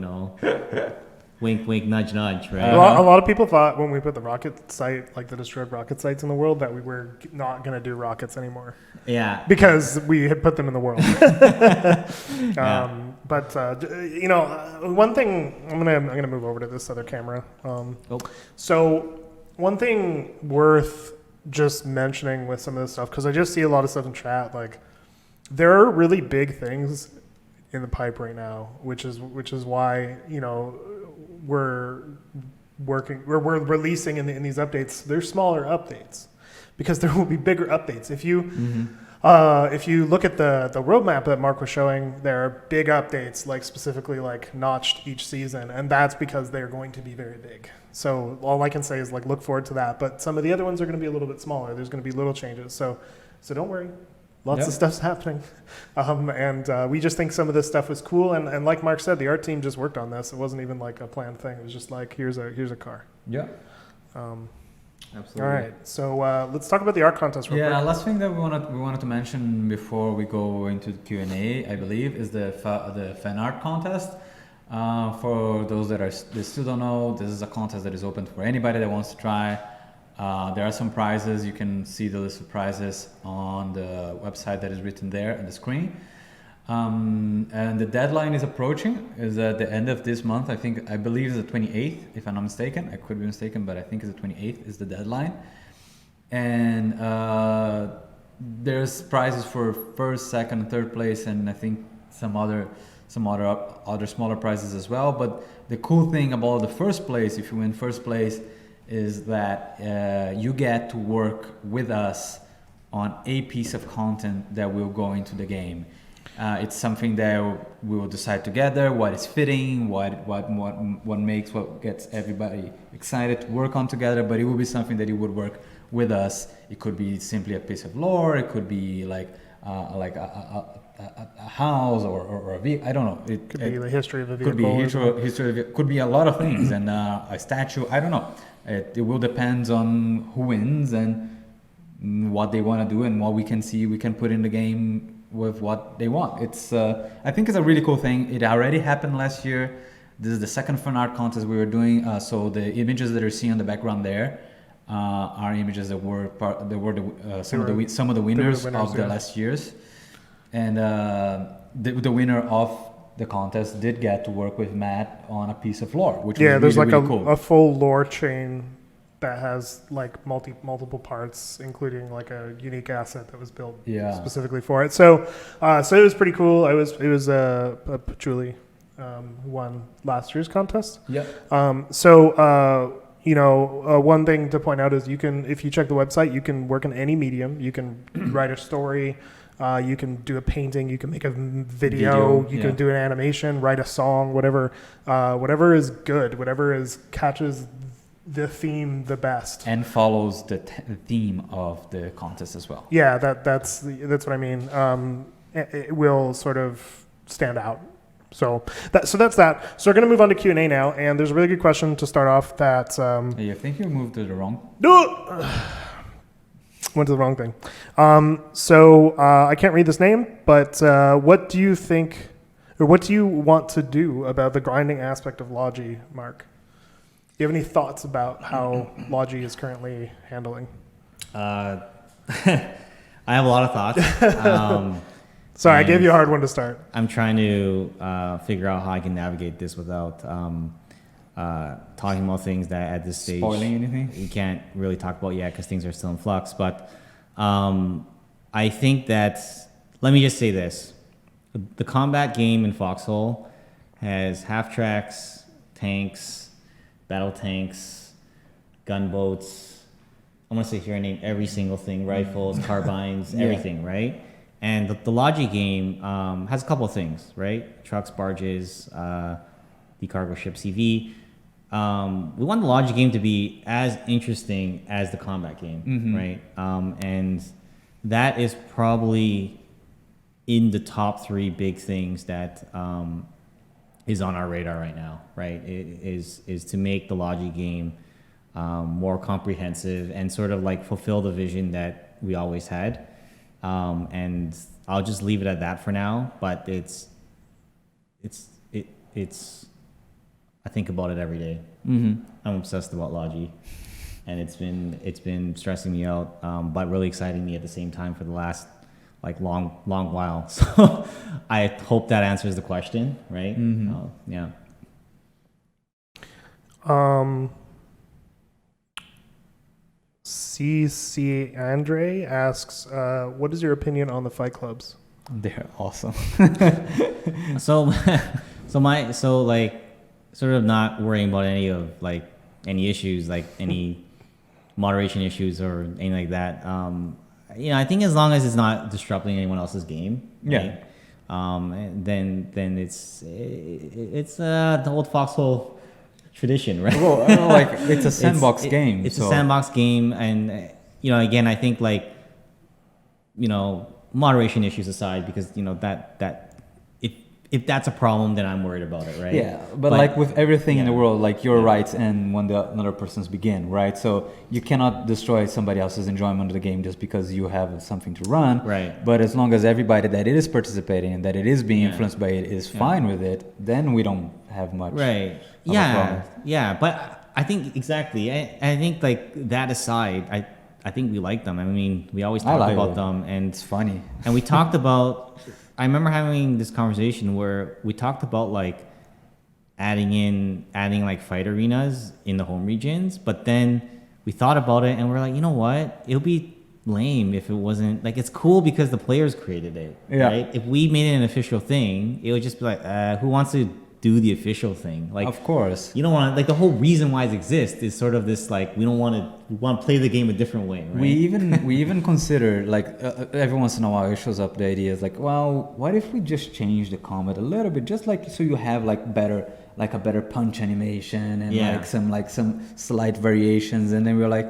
wink, wink, nudge, nudge, right? A lot of people thought when we put the rocket site, like the destroyed rocket sites in the world, that we were not going to do rockets anymore. Yeah. Because we had put them in the world. But one thing, I'm gonna move over to this other camera. So one thing worth just mentioning with some of this stuff, because I just see a lot of stuff in chat, like there are really big things in the pipe right now, which is why we're releasing in these updates. They're smaller updates because there will be bigger updates. If you look at the roadmap that Mark was showing, there are big updates, like specifically like notched each season, and that's because they're going to be very big. So all I can say is like look forward to that. But some of the other ones are going to be a little bit smaller. There's going to be little changes. So don't worry. Lots of stuff's happening. And we just think some of this stuff was cool. And like Mark said, the art team just worked on this. It wasn't even like a planned thing. It was just like, here's a car. Yeah. Absolutely. All right, so let's talk about the art contest real Yeah, quick. last thing that we wanted to mention before we go into the Q&A, I believe, is the fan art contest. For those that still don't know, this is a contest that is open for anybody that wants to try. There are some prizes. You can see the list of prizes on the website that is written there on the screen. And the deadline is approaching. Is at the end of this month. I believe it's the 28th, if I'm not mistaken. I could be mistaken, but I think it's the 28th is the deadline. And there's prizes for first, second, third place, and I think some other smaller prizes as well. But the cool thing about the first place, if you win first place, is that you get to work with us on a piece of content that will go into the game. It's something that we will decide together what is fitting, what gets everybody excited to work on together. But it will be something that you would work with us. It could be simply a piece of lore. It could be like a house or a vehicle. I don't know. It Could be the history of a vehicle. could be history. Could be a lot of things, and a statue. I don't know. It will depend on who wins and what they want to do and what we can see we can put in the game with what they want. It's I think it's a really cool thing. It already happened last year. This is the second fan art contest we were doing. So the images that you see on the background there are images that were some of the winners of the last years, and the winner of the contest did get to work with Matt on a piece of lore, which was there's really, like really cool. a full lore chain that has like multiple parts, including like a unique asset that was built specifically for it. So it was pretty cool. It was Julie who won last year's contest. Yeah. One thing to point out is if you check the website, you can work in any medium. You can write a story. You can do a painting. You can make a video. You can do an animation, write a song, whatever is good, whatever catches the theme the best and follows the theme of the contest as well. Yeah, that's what I mean. It will sort of stand out. So that's that. So we're gonna move on to Q&A now, and there's a really good question to start off. That You think you moved to the wrong? Went to the wrong thing. I can't read this name, but what do you think, or what do you want to do about the grinding aspect of Logi, Mark? Do you have any thoughts about how Logi is currently handling? I have a lot of thoughts. Sorry, I gave you a hard one to start. I'm trying to figure out how I can navigate this without talking about things that at this stage spoiling anything you can't really talk about yet because things are still in flux. But I think that, let me just say this: the combat game in Foxhole has half tracks, tanks, battle tanks, gunboats. I'm gonna sit here and name every single thing: rifles, carbines, everything, right? And the Logi game has a couple of things, right? Trucks, barges, the cargo ship CV. We want the Logi game to be as interesting as the combat game, right? And that is probably in the top 3 big things that is on our radar right now, right? It is to make the Logi game more comprehensive and sort of like fulfill the vision that we always had. And I'll just leave it at that for now. But it's I think about it every day. I'm obsessed about Logi, and it's been stressing me out, but really exciting me at the same time for the last long while. So I hope that answers the question, right? Yeah. CC Andre asks, what is your opinion on the fight clubs? They're awesome. So sort of not worrying about any issues, like any moderation issues or anything like that. I think as long as it's not disrupting anyone else's game, right? Then it's the old Foxhole tradition, right? Well, it's a sandbox game. It's a sandbox game, and again, I think moderation issues aside, because that if that's a problem, then I'm worried about it, right? Yeah, but like with everything in the yeah. world, like your Yeah. rights end when another person's begin, right? So you cannot destroy somebody else's enjoyment of the game just because you have something to run. Right. But as long as everybody that it is participating and that it is being Yeah. influenced by it is fine with it, then we don't have much. Right. of a Yeah. problem. Yeah. But I think exactly. I think like that aside, I think we like them. I mean, we always I talk like about it. them, and It's funny. we talked about. I remember having this conversation where we talked about like adding like fight arenas in the home regions, but then we thought about it and we're like, you know what? It'll be lame if it wasn't like it's cool because the players created it. Yeah. Right? If we made it an official thing, it would just be like, who wants to do the official thing? Like, Of course. you don't want to, like, the whole reason why it exists is sort of this like we want to play the game a different way, right? We even consider like every once in a while it shows up the idea is like, well, what if we just change the combat a little bit, just like so you have like a better punch animation and like some slight variations, and then we're like,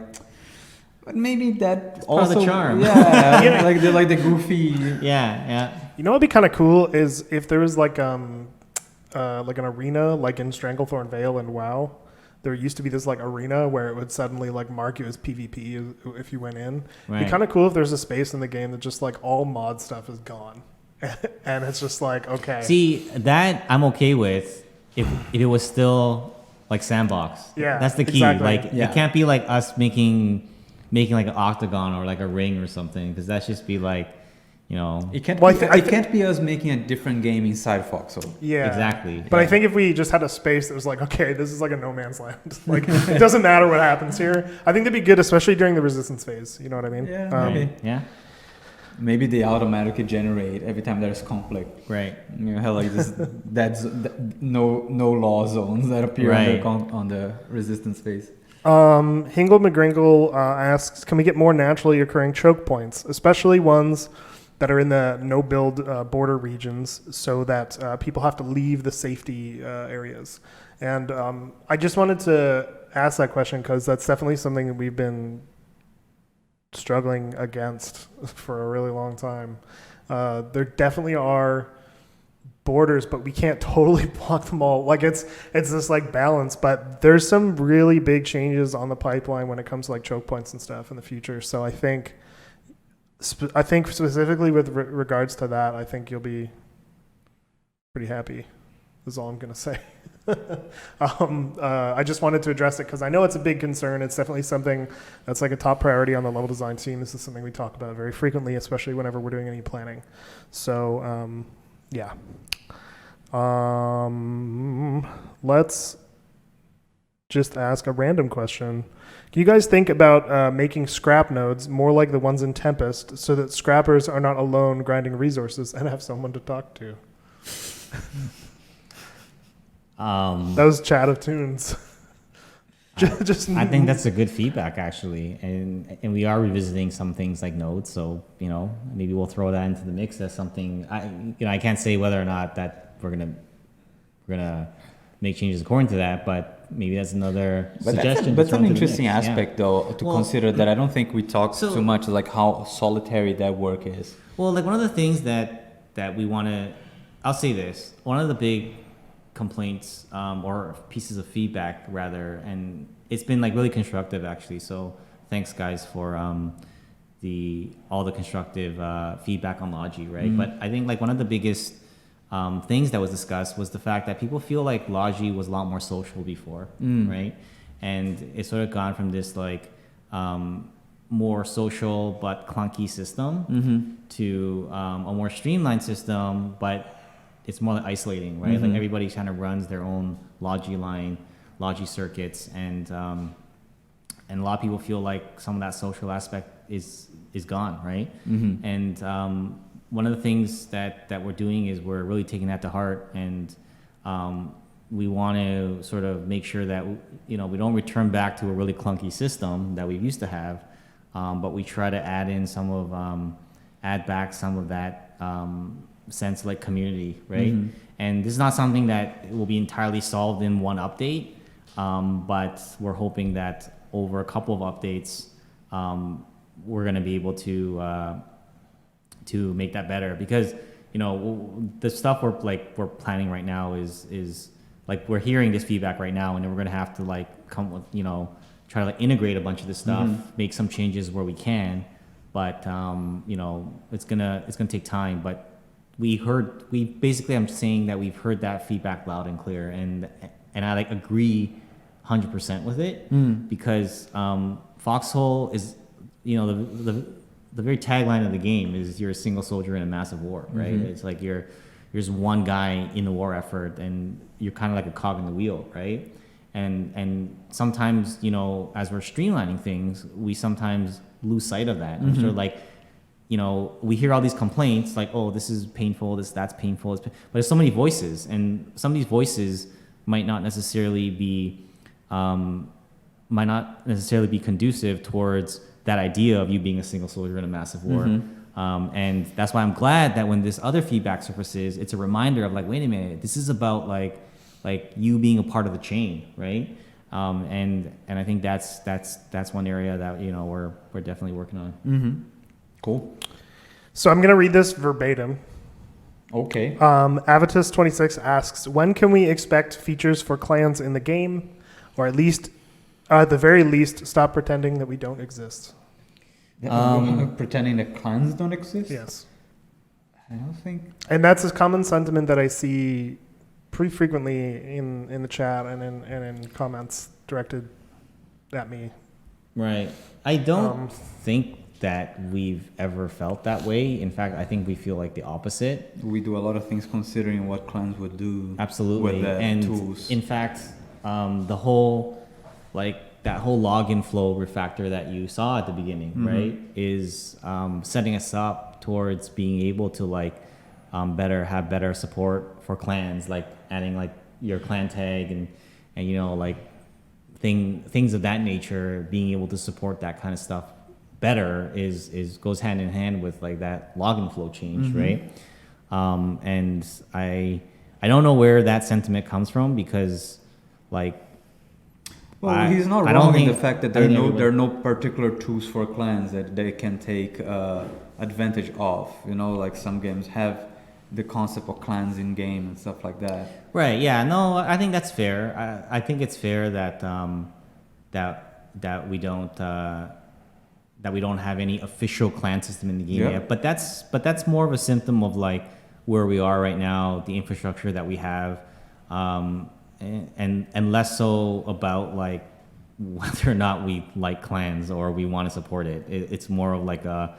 but maybe that part of the charm. Yeah, like the goofy. Yeah. You know what'd be kind of cool is if there was like an arena like in Stranglethorn Vale and WoW. There used to be this like arena where it would suddenly like mark you as PvP if you went in. Right. It'd be kind of cool if there's a space in the game that just like all mod stuff is gone, and it's just like okay. See, that I'm okay with if it was still like sandbox. Yeah, that's the key. exactly. Like Yeah. it can't be like us making like an octagon or like a ring or something, because that's just be like, you know. It can't. Well, it can't be us making a different game inside Foxhole. Yeah, Exactly. But I think if we just had a space that was like, okay, this is like a no man's land. Like it doesn't matter what happens here. I think that'd be good, especially during the resistance phase. You know what I mean? Yeah, maybe. Yeah. Maybe they automatically generate every time there's conflict. Right. You have like this no law zones that appear Right. on the resistance phase. Hingle McGringle asks, can we get more naturally occurring choke points, especially ones that are in the no-build border regions, so that people have to leave the safety areas? And I just wanted to ask that question because that's definitely something that we've been struggling against for a really long time. There definitely are borders, but we can't totally block them all. Like it's this like balance, but there's some really big changes on the pipeline when it comes to like choke points and stuff in the future. So I think specifically with regards to that, I think you'll be pretty happy. Is all I'm gonna say. I just wanted to address it because I know it's a big concern. It's definitely something that's like a top priority on the level design team. This is something we talk about very frequently, especially whenever we're doing any planning. So yeah. Let's just ask a random question. Can you guys think about making scrap nodes more like the ones in Tempest so that scrappers are not alone grinding resources and have someone to talk to? That was Chat of Tunes. just I think that's a good feedback actually, and we are revisiting some things like nodes. So maybe we'll throw that into the mix as something. I can't say whether or not that we're gonna make changes according to that, but maybe that's another suggestion. That's an to interesting the mix. aspect though to consider that I don't think we talk too much like how solitary that work is. Well, like one of the things that we want to, I'll say this, one of the big complaints or pieces of feedback rather, and it's been like really constructive actually, so thanks guys for all the constructive feedback on Logi, right? But I think like one of the biggest things that was discussed was the fact that people feel like Logi was a lot more social before, right? And it's sort of gone from this like more social but clunky system to a more streamlined system, but it's more like isolating, right? Like everybody kind of runs their own Logi line, Logi circuits, and a lot of people feel like some of that social aspect is gone, right? And one of the things that we're doing is we're really taking that to heart, and we want to sort of make sure that we don't return back to a really clunky system that we used to have, but we try to add back some of that sense of like community, right? And this is not something that will be entirely solved in one update, but we're hoping that over a couple of updates, we're going to be able to make that better, because the stuff we're planning right now is like we're hearing this feedback right now, and then we're gonna have to like come with try to like integrate a bunch of this stuff, make some changes where we can, but it's gonna take time. But I'm saying that we've heard that feedback loud and clear, and I like agree 100% with it because Foxhole is the very tagline of the game is you're a single soldier in a massive war, right? It's like you're just one guy in the war effort, and you're kind of like a cog in the wheel, right? And sometimes, as we're streamlining things, we sometimes lose sight of that. And so like, we hear all these complaints like, oh, this is painful, that's painful. But there's so many voices, and some of these voices might not necessarily be conducive towards that idea of you being a single soldier in a massive war. And that's why I'm glad that when this other feedback surfaces, it's a reminder of like, wait a minute, this is about like you being a part of the chain, right? And I think that's one area that we're definitely working on. Cool. So I'm going to read this verbatim. Okay. Avitus26 asks, when can we expect features for clans in the game, or at the very least, stop pretending that we don't exist? Pretending that clans don't exist? Yes. I don't think. And that's a common sentiment that I see pretty frequently in the chat and in comments directed at me. Right. I don't think that we've ever felt that way. In fact, I think we feel like the opposite. We do a lot of things considering what clans would do. Absolutely. With the and tools. In fact, the whole that whole login flow refactor that you saw at the beginning, right, is setting us up towards being able to have better support for clans, like adding like your clan tag and like things of that nature. Being able to support that kind of stuff better is goes hand in hand with like that login flow change, right? And I don't know where that sentiment comes from, because like. Well, he's not wrong in the fact that there are no particular tools for clans that they can take advantage of. Like some games have the concept of clans in game and stuff like that. Right. Yeah. No, I think that's fair. I think it's fair that that we don't have any official clan system in the game yet. But that's more of a symptom of like where we are right now, the infrastructure that we have. And less so about like whether or not we like clans or we want to support it. It's more of like a,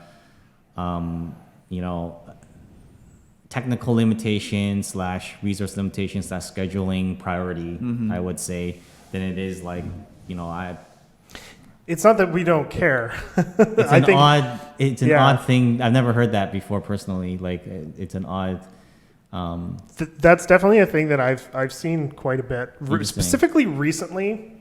technical limitation / resource limitation / scheduling priority, I would say, than it is like, It's not that we don't care. It's an odd thing. I've never heard that before personally. Like it's an odd. That's definitely a thing that I've seen quite a bit, specifically recently.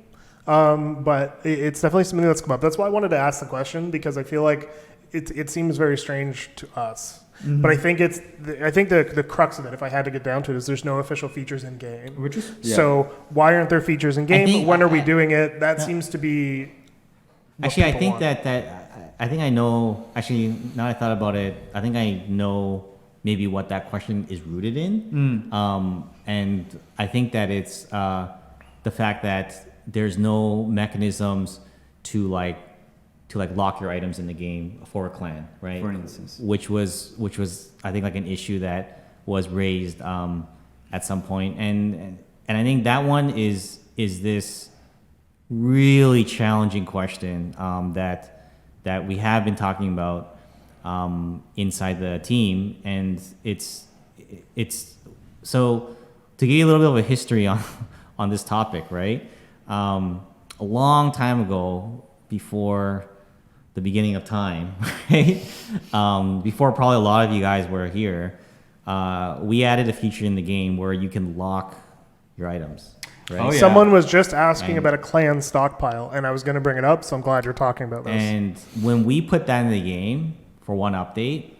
But it's definitely something that's come up. That's why I wanted to ask the question, because I feel like it seems very strange to us. But I think the crux of it, if I had to get down to it, is there's no official features in game. So why aren't there features in game? When are we doing it? That seems to be. Actually, I think I think I know. Actually, now I thought about it, I think I know maybe what that question is rooted in. And I think that it's the fact that there's no mechanisms to lock your items in the game for a clan, right? For instance. Which was I think like an issue that was raised at some point. And I think that one is this really challenging question that we have been talking about inside the team, and it's so to give you a little bit of a history on this topic, right? A long time ago, before the beginning of time, right? Before probably a lot of you guys were here, we added a feature in the game where you can lock your items. Right? Oh, yeah. Someone was just asking about a clan stockpile, and I was going to bring it up, so I'm glad you're talking about this. And when we put that in the game for one update,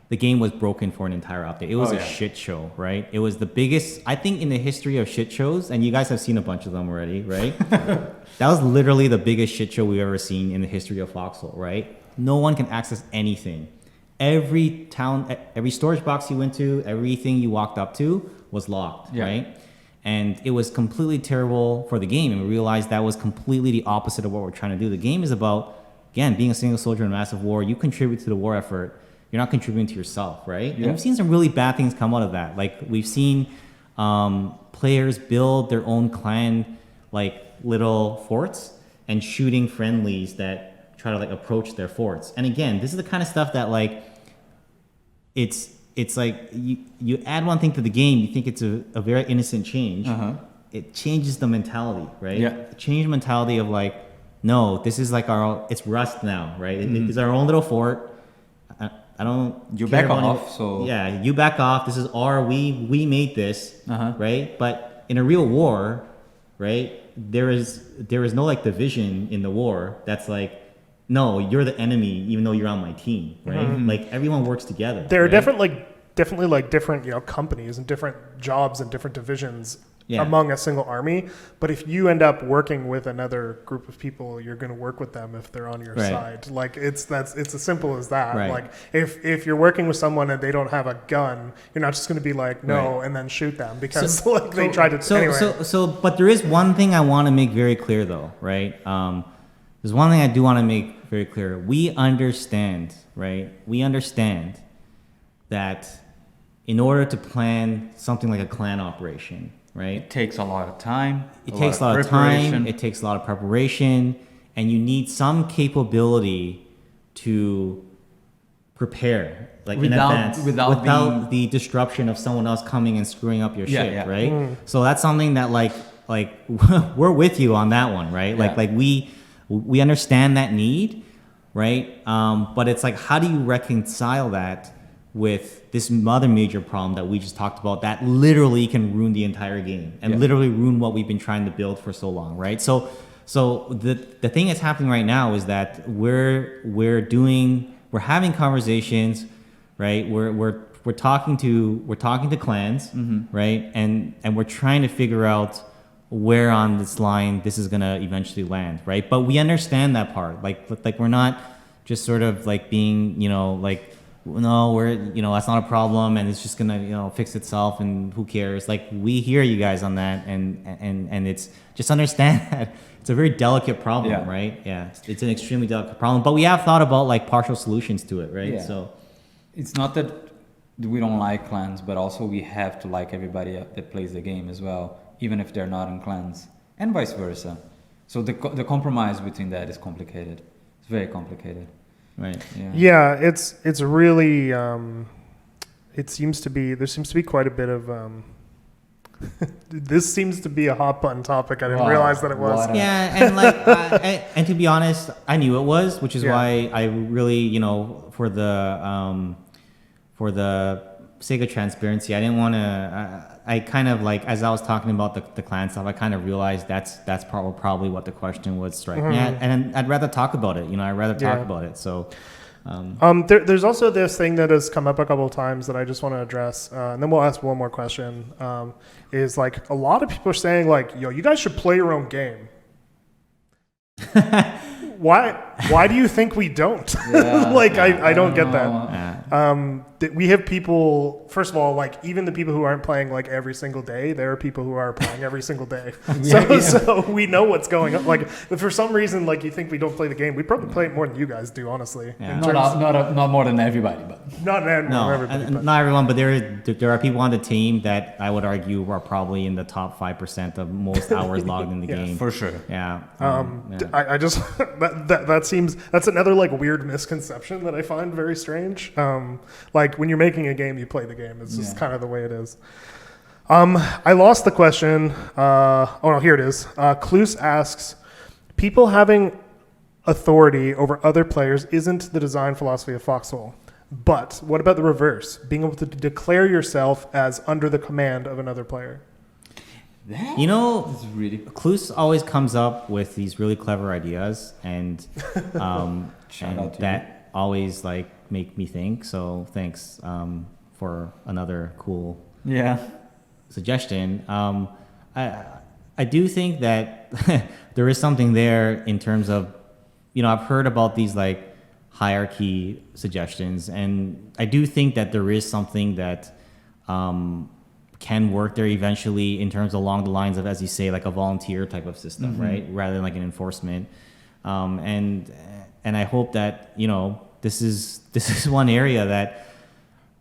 the game was broken for an entire update. It was a shit show, right? It was the biggest, I think, in the history of shit shows, and you guys have seen a bunch of them already, right? That was literally the biggest shit show we've ever seen in the history of Foxhole, right? No one can access anything. every town, every storage box you went to, everything you walked up to was locked, Yeah. right? And it was completely terrible for the game. And we realized that was completely the opposite of what we're trying to do. The game is about, again, being a single soldier in a massive war. You contribute to the war effort. You're not contributing to yourself, right? Yeah. And we've seen some really bad things come out of that. Like we've seen players build their own clan, like little forts and shooting friendlies that try to like approach their forts. And again, this is the kind of stuff that like, it's like you add one thing to the game, you think it's a very innocent change. It changes the mentality, right? Yeah. Change the mentality of like, no, this is like it's Rust now, right? It's our own little fort. I don't. You care back about off, any- so- yeah, you back off. This is we made this, right? But in a real war, right? There is no like division in the war. That's like, no, you're the enemy, even though you're on my team, right? Like everyone works together. There are right? definitely like different, you know, companies and different jobs and different divisions Yeah. among a single army. But if you end up working with another group of people, you're going to work with them if they're on your Right. side. Like it's as simple as that. Right. Like if you're working with someone and they don't have a gun, you're not just going to be like no Right. and then shoot them because like they tried to So, anyway. but there is one thing I want to make very clear, though, right? There's one thing I do want to make very clear. We understand, right? We understand that in order to plan something like a clan operation, right? It takes a lot of time. It takes a lot of time. It takes a lot of preparation, and you need some capability to prepare, like in advance, without being- the disruption of someone else coming and screwing up your Yeah, shit, yeah. right? So that's something that like we're with you on that one, right? Yeah. Like we understand that need, right? But it's like, how do you reconcile that with this other major problem that we just talked about that literally can ruin the entire game and Yeah. literally ruin what we've been trying to build for so long, right? So the thing that's happening right now is that we're having conversations, right? We're talking to clans, right? And we're trying to figure out where on this line this is gonna eventually land, right? But we understand that part, like we're not just sort of like being, like, no, that's not a problem and it's just gonna, fix itself and who cares? Like we hear you guys on that and it's just understand that it's a very delicate problem, Yeah. right? Yeah, it's an extremely delicate problem, but we have thought about like partial solutions to it, right? Yeah. So It's not that we don't like clans, but also we have to like everybody that plays the game as well, even if they're not in clans, and vice versa. So the compromise between that is complicated. It's very complicated. right. Yeah, it's really there seems to be quite a bit of this seems to be a hot button topic. I didn't Wow. realize that it was. What a- Yeah, and like, and to be honest, I knew it was, which is Yeah. why I really, for the sake of transparency, I didn't want to. I kind of like, as I was talking about the clan stuff, I kind of realized that's probably what the question would strike me at, and I'd rather talk about it. I'd rather talk Yeah. about it. So. There's also this thing that has come up a couple of times that I just want to address, and then we'll ask one more question. Is like a lot of people are saying like, "Yo, you guys should play your own game." Why do you think we don't? Yeah. Like I don't get that. Uh, That we have people. First of all, like even the people who aren't playing like every single day, there are people who are playing every single day. So we know what's going on. Like if for some reason, like you think we don't play the game, we probably play it more than you guys do, honestly. Yeah. In Not, terms- not more than everybody, but not No, everybody. and but- not everyone, but there are people on the team that I would argue are probably in the top 5% of most hours logged in the Yeah, game. for sure. Yeah. I just that seems that's another like weird misconception that I find very strange. Like when you're making a game, you play the game. It's just Yeah. kind of the way it is. I lost the question. Oh no, here it is. Kloos asks, people having authority over other players isn't the design philosophy of Foxhole. But what about the reverse? Being able to declare yourself as under the command of another player. That is really Kloos always comes up with these really clever ideas, and Shout and out to that always like make me think. So thanks for another cool yeah. suggestion. I do think that there is something there in terms of, I've heard about these like hierarchy suggestions. And I do think that there is something that can work there eventually in terms along the lines of, as you say, like a volunteer type of system, right? Rather than like an enforcement. And I hope that, you know, this is one area that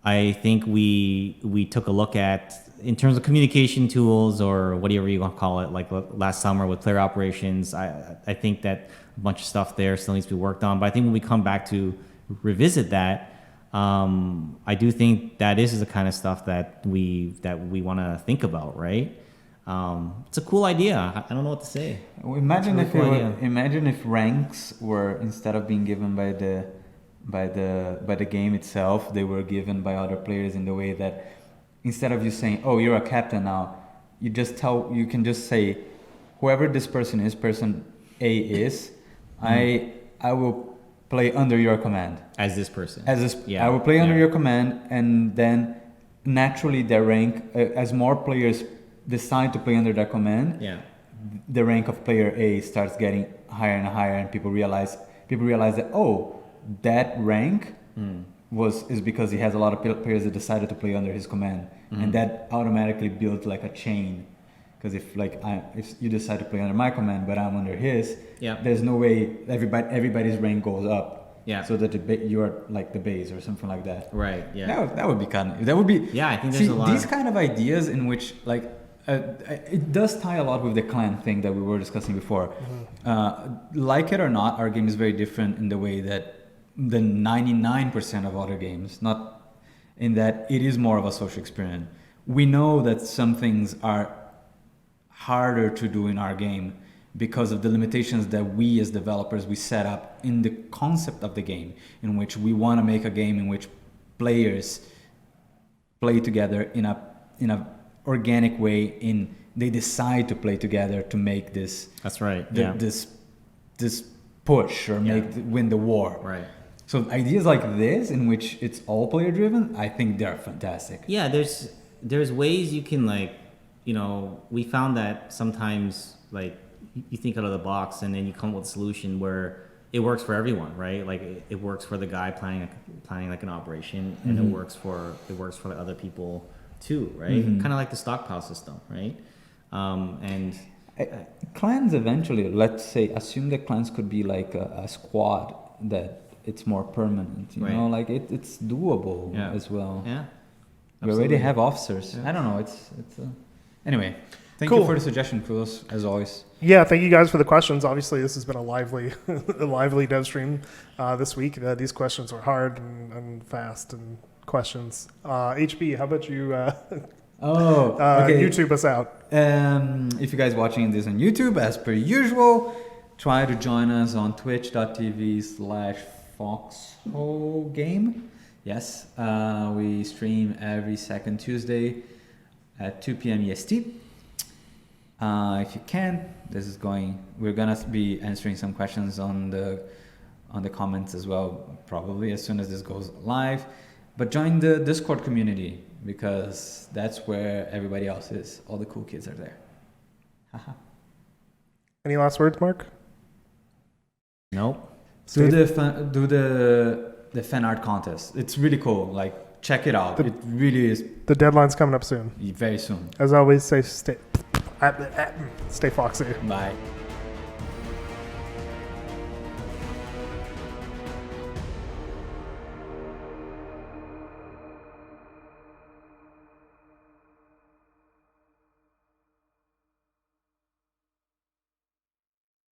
I think we took a look at in terms of communication tools or whatever you want to call it, like last summer with player operations. I think that a bunch of stuff there still needs to be worked on. But I think when we come back to revisit that, I do think that is the kind of stuff that we want to think about, right? It's a cool idea. I don't know what to say. Well, imagine It's a really cool idea. imagine if ranks were, instead of being given by the game itself, they were given by other players in the way that instead of you saying, "Oh, you're a captain now," you can just say, "Whoever this person is, person A is, I will play under your command As this person. I will play under your command," and then naturally their rank, as more players decide to play under that command, the rank of player A starts getting higher and higher, and people realize that, oh, that rank is because he has a lot of players that decided to play under his command, and that automatically builds like a chain. Because if you decide to play under my command, but I'm under his, there's no way everybody's rank goes up. Yeah. So that you are like the base or something like that. Right. Yeah. That would be kind of. That would be. Yeah, I think there's a lot. These kind of ideas in which like. It does tie a lot with the clan thing that we were discussing before. Like it or not, our game is very different in the way that the 99% of other games, not in that it is more of a social experience. We know that some things are harder to do in our game because of the limitations that we as developers, we set up in the concept of the game, in which we want to make a game in which players play together in a organic way, they decide to play together to make this. That's right. This push or win the war. Right. So ideas like this, in which it's all player driven, I think they're fantastic. Yeah, there's ways you can, like, you know, we found that sometimes like you think out of the box and then you come up with a solution where it works for everyone, right? Like it works for the guy planning like an operation, and it works for the other people too, right? Kind of like the stockpile system, right? Clans eventually, let's say, assume that clans could be like a squad that it's more permanent, you know, like it's doable as well. Yeah. We already have officers. I don't know. It's anyway. Thank you for the suggestion, Kudos, as always. Yeah, thank you guys for the questions. Obviously, this has been a lively dev stream this week. These questions were hard and fast and questions. HB, how about you YouTube us out? If you guys watching this on YouTube, as per usual, try to join us on twitch.tv/Foxhole Game. Yes, we stream every second Tuesday at 2 p.m. EST. If you can, we're gonna be answering some questions on the comments as well, probably as soon as this goes live. But join the Discord community, because that's where everybody else is. All the cool kids are there. Any last words, Mark? Nope. Do the fan art contest. It's really cool. Like, check it out. It really is. The deadline's coming up soon. Very soon. As always, stay foxy. Bye.